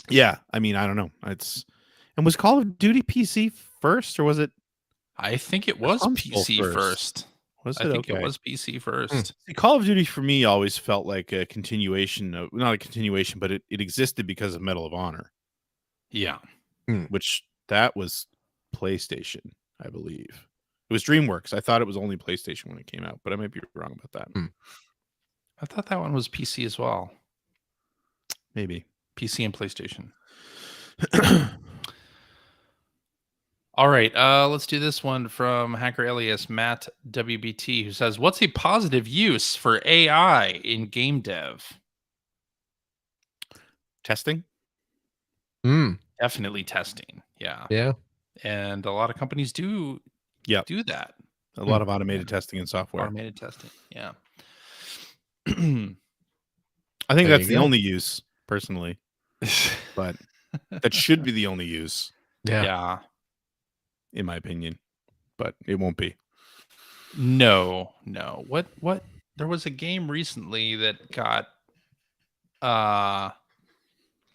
yeah, I mean, I don't know. And was Call of Duty PC first, or was it? I think it was PC first. Was it? I think it was PC first. See, Call of Duty for me always felt like a continuation of, not a continuation, but it existed because of Medal of Honor. Yeah. Which that was PlayStation, I believe. It was DreamWorks. I thought it was only PlayStation when it came out, but I might be wrong about that. I thought that one was PC as well. Maybe. PC and PlayStation. All right, let's do this one from hacker alias Matt WBT, who says, "What's a positive use for AI in game dev?" Testing. Definitely testing. Yeah. Yeah. And a lot of companies do that. A lot of automated testing and software. Automated testing. Yeah. I think that's the only use, personally. But that should be the only use. Yeah. In my opinion. But it won't be. No. What there was a game recently that got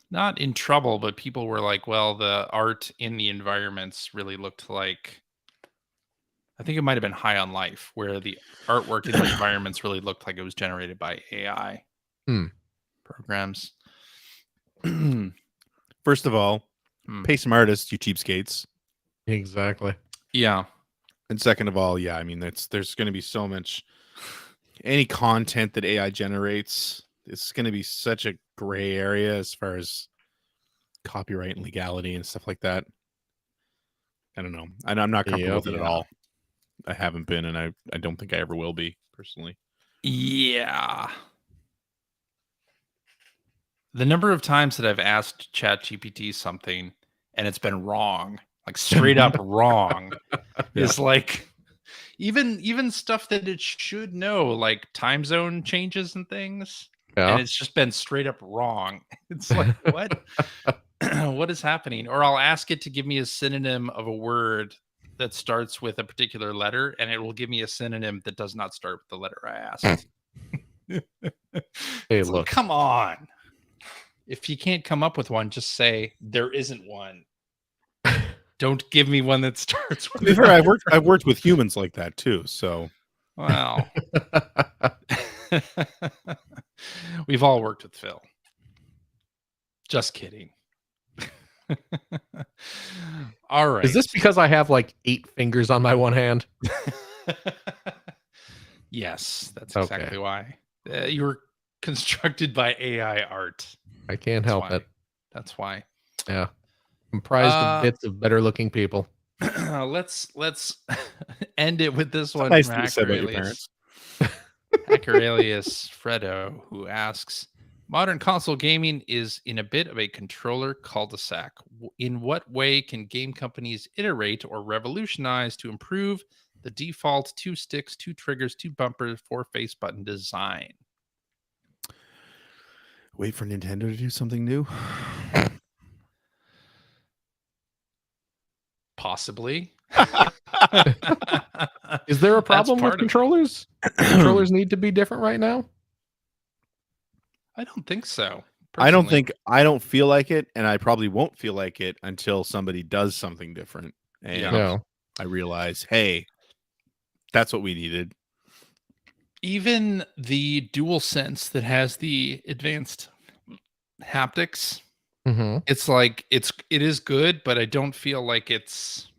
not in trouble, but people were like, well, the art in the environments really looked like, I think it might have been High on Life, where the artwork in the environments really looked like it was generated by AI programs. First of all, pay some artists, you cheapskates. Exactly. Yeah. And second of all, I mean, there's going to be so much, any content that AI generates, it's going to be such a gray area as far as copyright and legality and stuff like that. I don't know. I'm not comfortable with it at all. I haven't been, and I don't think I ever will be, personally. Yeah. The number of times that I've asked ChatGPT something and it's been wrong, like straight up wrong, is like even stuff that it should know, like time zone changes and things. Yeah. And it's just been straight up wrong. It's like, what? What is happening? Or I'll ask it to give me a synonym of a word that starts with a particular letter, and it will give me a synonym that does not start with the letter I asked. Hey, look. Like, come on. If you can't come up with one, just say there isn't one. Don't give me one that starts To with be fair, I've worked with humans like that too. So wow. We've all worked with Phil. Just kidding. All right. Is this because I have like 8 fingers on my one hand? Yes, that's Okay. exactly why. You were constructed by AI art. I can't That's help why. it. That's why. Yeah. Comprised of bits of better looking people. Let's end it with this one nice from thing to say about your Hacker parents. alias Fredo, who asks, modern console gaming is in a bit of a controller cul-de-sac. In what way can game companies iterate or revolutionize to improve the default 2 sticks, 2 triggers, 2 bumpers, 4 face button design? Wait for Nintendo to do something new. Possibly. Is there a problem with part of it. controllers? Controllers need to be different right now? I don't think so. I Personally. don't feel like it, and I probably won't feel like it until somebody does something different. And No. I realize, hey, that's what we needed. Even the DualSense that has the advanced haptics, Mm-hmm. it's like it is good, but I don't feel like it's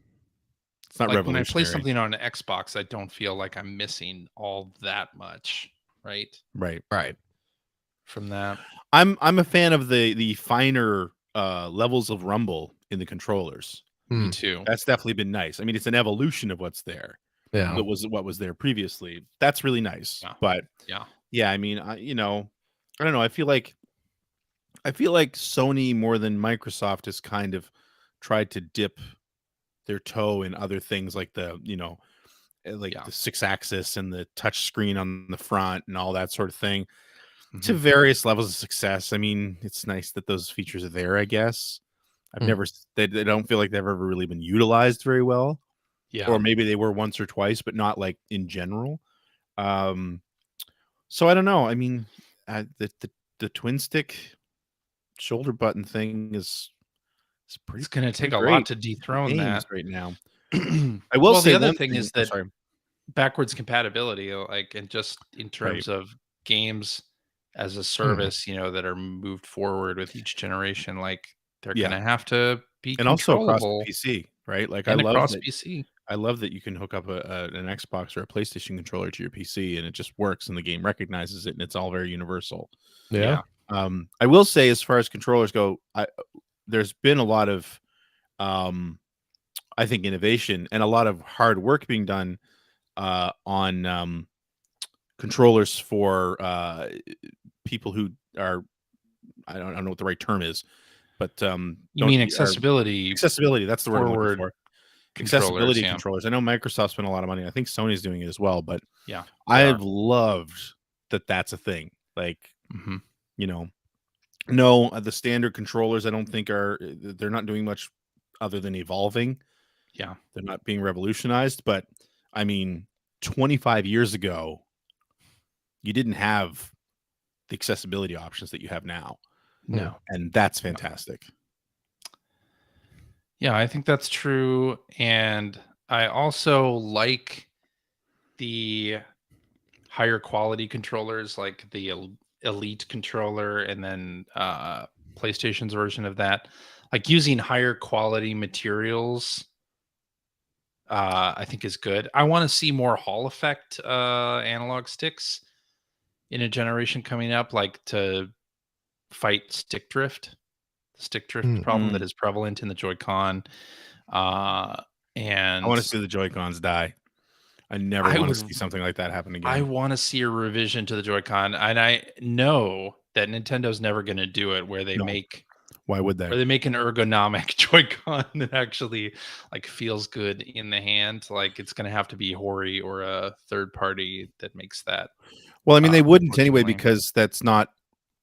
It's not like when I play revolutionary. something on an Xbox, I don't feel like I'm missing all that much, right? Right. From that. I'm a fan of the finer levels of rumble in the controllers. Me too. That's definitely been nice. I mean, it's an evolution of what's there. Yeah. That was what was there previously. That's really nice. Yeah. But yeah, I mean, I don't know. I feel like Sony more than Microsoft has kind of tried to dip their toe in other things like the the 6-axis and the touch screen on the front and all that sort of thing to various levels of success. I mean, it's nice that those features are there, I guess. They don't feel like they've ever really been utilized very well. Yeah. Or maybe they were once or twice, but not like in general. So I don't know. I mean, the twin stick shoulder button thing is pretty. It's going to take a great lot to dethrone that right now. I will say the other one thing is oh, that sorry. backwards compatibility, like, and just in terms of games as a service, that are moved forward with each generation, like they're going to have to be and also across controllable the PC, right? Like and I love across that. PC. I love that you can hook up an Xbox or a PlayStation controller to your PC and it just works and the game recognizes it and it's all very universal. Yeah. I will say, as far as controllers go, there's been a lot of, I think, innovation and a lot of hard work being done on controllers for people who are, I don't know what the right term is, but you mean accessibility? Accessibility. That's the word I'm looking for. Accessibility yeah. controllers. I know Microsoft spent a lot of money. I think Sony's doing it as well, but yeah, I've loved that that's a thing. Like, no, the standard controllers I don't think they're not doing much other than evolving. Yeah. They're not being revolutionized, but I mean, 25 years ago, you didn't have the accessibility options that you have now. No. And that's fantastic. Yeah, I think that's true. And I also like the higher quality controllers, like the Elite controller and then PlayStation's version of that. Like using higher quality materials, I think is good. I want to see more Hall effect analog sticks in a generation coming up, like to fight stick drift. Stick drift problem that is prevalent in the Joy-Con. And I want to see the Joy-Cons die. I never want to see something like that happen again. I want to see a revision to the Joy-Con, and I know that Nintendo's never going to do it where they make. Why would they? Or they make an ergonomic Joy-Con that actually like feels good in the hand. Like it's going to have to be Hori or a third party that makes that. Well, I mean, they wouldn't anyway because that's not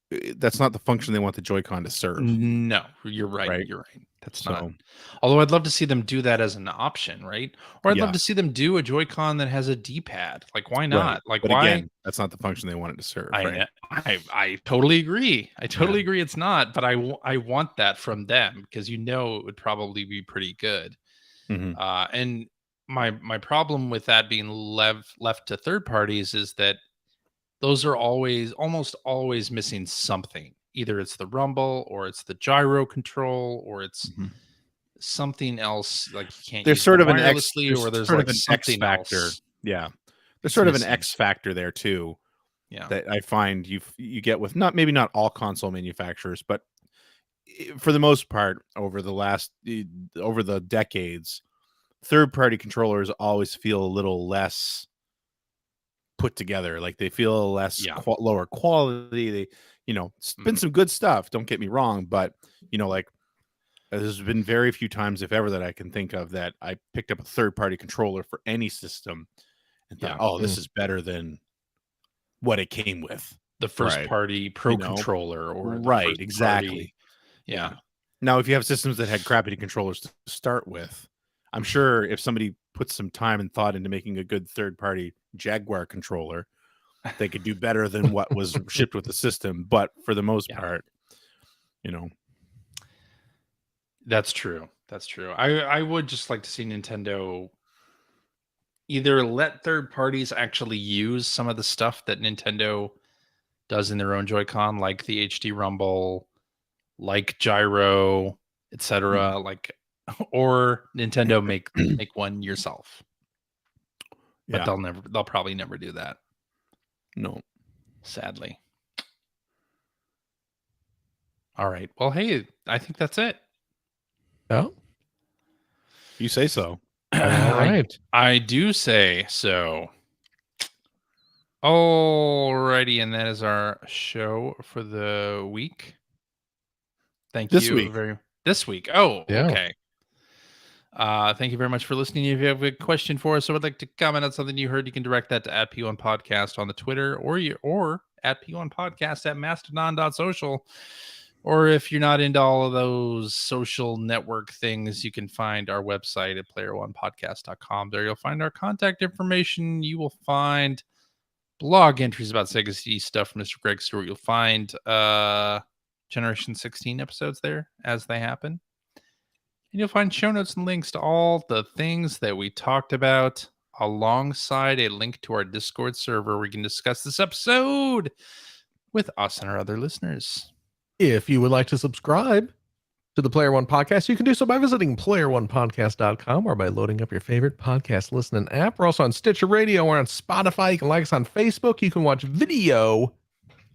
the function they want the Joy-Con to serve. No, you're right. You're right. That's so, not. Although I'd love to see them do that as an option, right? Or I'd love to see them do a Joy-Con that has a D-pad. Like, why not? Right. Like, but why? Again, that's not the function they want it to serve. I totally agree. I totally agree. It's not, but I want that from them because it would probably be pretty good. And my problem with that being left to third parties is that those are almost always missing something. Either it's the rumble, or it's the gyro control, or it's something else, like you can't There's use sort them of wirelessly, or there's sort like of an X something factor. else. Yeah, there's It's sort of missing. an X factor there too. Yeah, that I find you get with maybe not all console manufacturers, but for the most part over the decades, third party controllers always feel a little less put together. Like they feel less lower quality. They, it's been some good stuff. Don't get me wrong, but like there's been very few times, if ever, that I can think of that I picked up a third party controller for any system and thought, oh, this is better than what it came with. The first party Pro controller, or the exactly. Party, yeah. Now, if you have systems that had crappy controllers to start with, I'm sure if somebody puts some time and thought into making a good third party Jaguar controller, they could do better than what was shipped with the system. But for the most part, that's true. That's true. I would just like to see Nintendo either let third parties actually use some of the stuff that Nintendo does in their own Joy-Con, like the HD Rumble, like gyro, etc. Or Nintendo make one yourself. But they'll probably never do that. No, sadly. All right. Well, hey, I think that's it. Oh, you say so. All right. I do say so. Alrighty, and that is our show for the week. Thank you this week. Oh, yeah. Okay. Thank you very much for listening. If you have a question for us or would like to comment on something you heard, you can direct that to @P1Podcast on the Twitter, or @P1Podcast at mastodon.social. Or if you're not into all of those social network things, you can find our website at player1podcast.com. There you'll find our contact information. You will find blog entries about Sega CD stuff from Mr. Greg Stewart. You'll find Generation 16 episodes there as they happen. And you'll find show notes and links to all the things that we talked about, alongside a link to our Discord server where you can discuss this episode with us and our other listeners. If you would like to subscribe to the Player One Podcast, you can do so by visiting player1podcast.com or by loading up your favorite podcast listening app. We're also on Stitcher Radio. We're on Spotify. You can like us on Facebook. You can watch video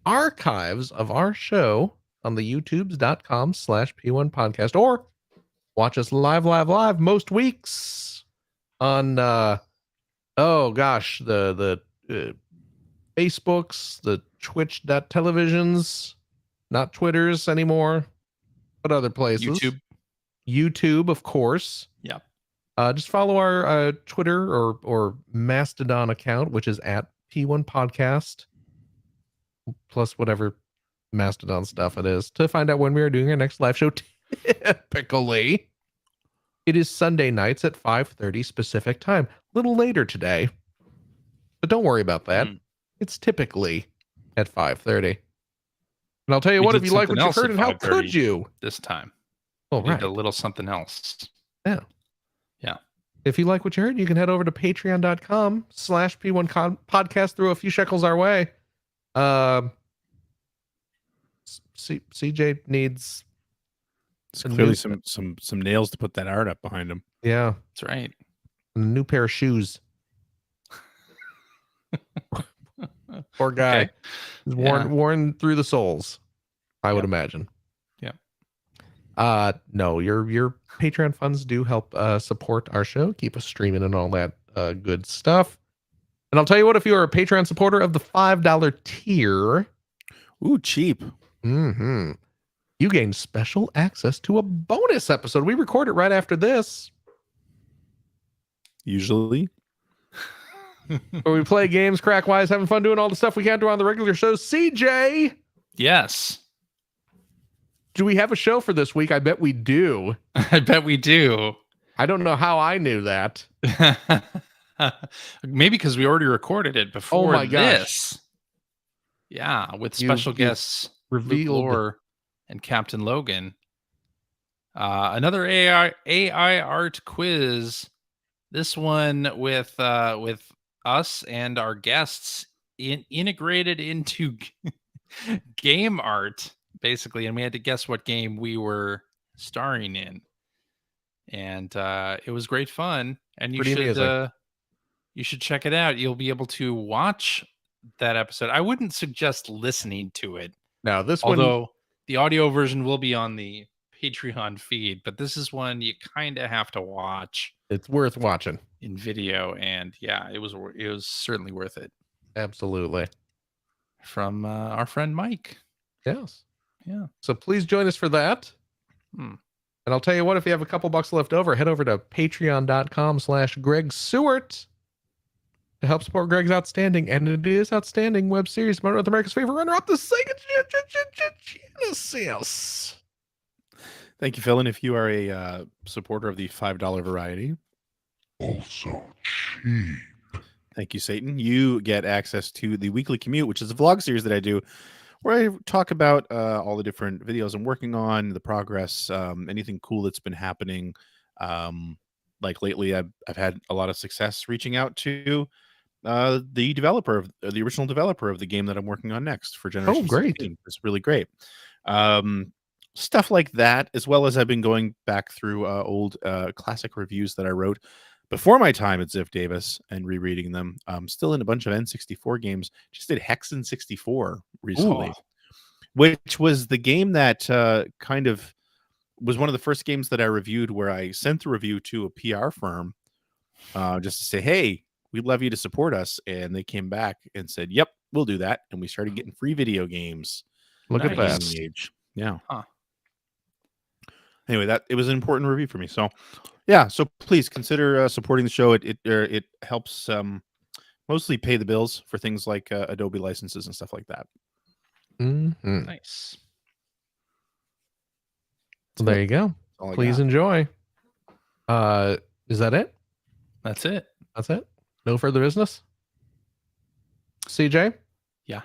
archives of our show on the youtubes.com/P1Podcast, or watch us live most weeks on the Facebooks, the Twitch.televisions, not Twitters anymore, but other places. YouTube, of course. Yeah. Just follow our Twitter or Mastodon account, which is @P1Podcast, plus whatever Mastodon stuff it is, to find out when we are doing our next live show. Typically, it is Sunday nights at 5:30 Pacific time. A little later today, but don't worry about that. It's typically at 5:30. And I'll tell you what, if you like what you heard, and how could you this time? Oh, right. A little something else. Yeah. Yeah. If you like what you heard, you can head over to patreon.com/P1Podcast, throw a few shekels our way. CJ needs clearly some nails to put that art up behind him. Yeah. That's right. A new pair of shoes. Poor guy. Okay. He's worn through the soles, I would imagine. Yeah. No, your Patreon funds do help support our show, keep us streaming and all that good stuff. And I'll tell you what, if you are a Patreon supporter of the $5 tier, ooh, cheap. You gain special access to a bonus episode. We record it right after this. Usually. Where we play games, crack wise, having fun doing all the stuff we can't do on the regular shows. CJ! Yes. Do we have a show for this week? I bet we do. I bet we do. I don't know how I knew that. Maybe because we already recorded it before. Oh my gosh. This. Yeah, with special guests revealed Luke Lore and Captain Logan. Another AI art quiz. This one with us and our guests integrated into game art, basically, and we had to guess what game we were starring in. And it was great fun. And you should check it out. You'll be able to watch that episode. I wouldn't suggest listening to it. Now, this although the audio version will be on the Patreon feed, but this is one you kind of have to watch. It's worth watching in video, and yeah, it was certainly worth it. Absolutely. From our friend Mike. Yes. Yeah. So please join us for that. And I'll tell you what, if you have a couple bucks left over, head over to patreon.com/Greg Seward to help support Greg's outstanding, and it is outstanding web series about North America's favorite runner-up, the Sega Genesis. Thank you, Phil. And if you are a supporter of the $5 variety, also cheap. Thank you, Satan. You get access to the Weekly Commute, which is a vlog series that I do, where I talk about all the different videos I'm working on, the progress, anything cool that's been happening. Like lately, I've had a lot of success reaching out to the original developer of the game that I'm working on next for Generation 16. It's really great. Stuff like that, as well as I've been going back through old classic reviews that I wrote before my time at Ziff Davis and rereading them. Still in a bunch of N64 games. Just did Hexen 64 recently, which was the game that kind of was one of the first games that I reviewed where I sent the review to a PR firm just to say, hey, we'd love you to support us. And they came back and said, yep, we'll do that. And we started getting free video games. Look at that. Yeah. Huh. Anyway, it was an important review for me. So, yeah. So please consider supporting the show. It helps mostly pay the bills for things like Adobe licenses and stuff like that. Nice. So there you go. Please enjoy. Is that it? That's it. That's it. No further business. CJ? Yeah.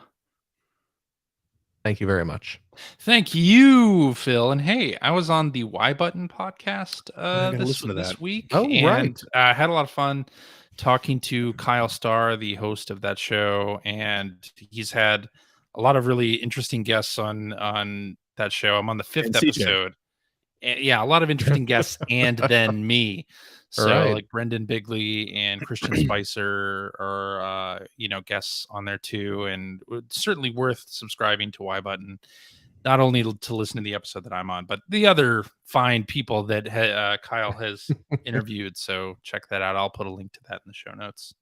Thank you very much. Thank you, Phil. And hey, I was on the Y Button podcast this week. Oh, and right. I had a lot of fun talking to Kyle Starr, the host of that show, and he's had a lot of really interesting guests on that show. I'm on the 5th episode. And yeah, a lot of interesting guests and then me. So like Brendan Bigley and Christian Spicer are guests on there too, and it's certainly worth subscribing to Y Button, not only to listen to the episode that I'm on, but the other fine people that Kyle has interviewed. So check that out. I'll put a link to that in the show notes.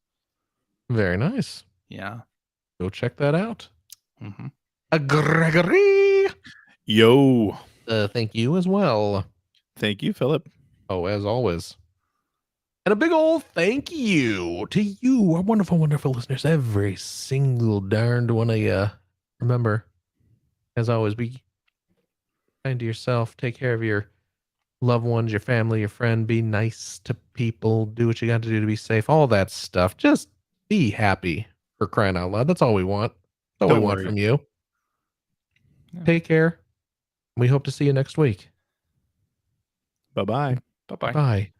Very nice. Yeah, go check that out. Gregory. Yo. Thank you as well. Thank you, Philip. Oh, as always. And a big old thank you to you, our wonderful, wonderful listeners. Every single darned one of you. Remember, as always, be kind to yourself. Take care of your loved ones, your family, your friend. Be nice to people. Do what you got to do to be safe. All that stuff. Just be happy, for crying out loud. That's all we want. That's all we want from you. Yeah. Take care. We hope to see you next week. Bye-bye. Bye-bye. Bye.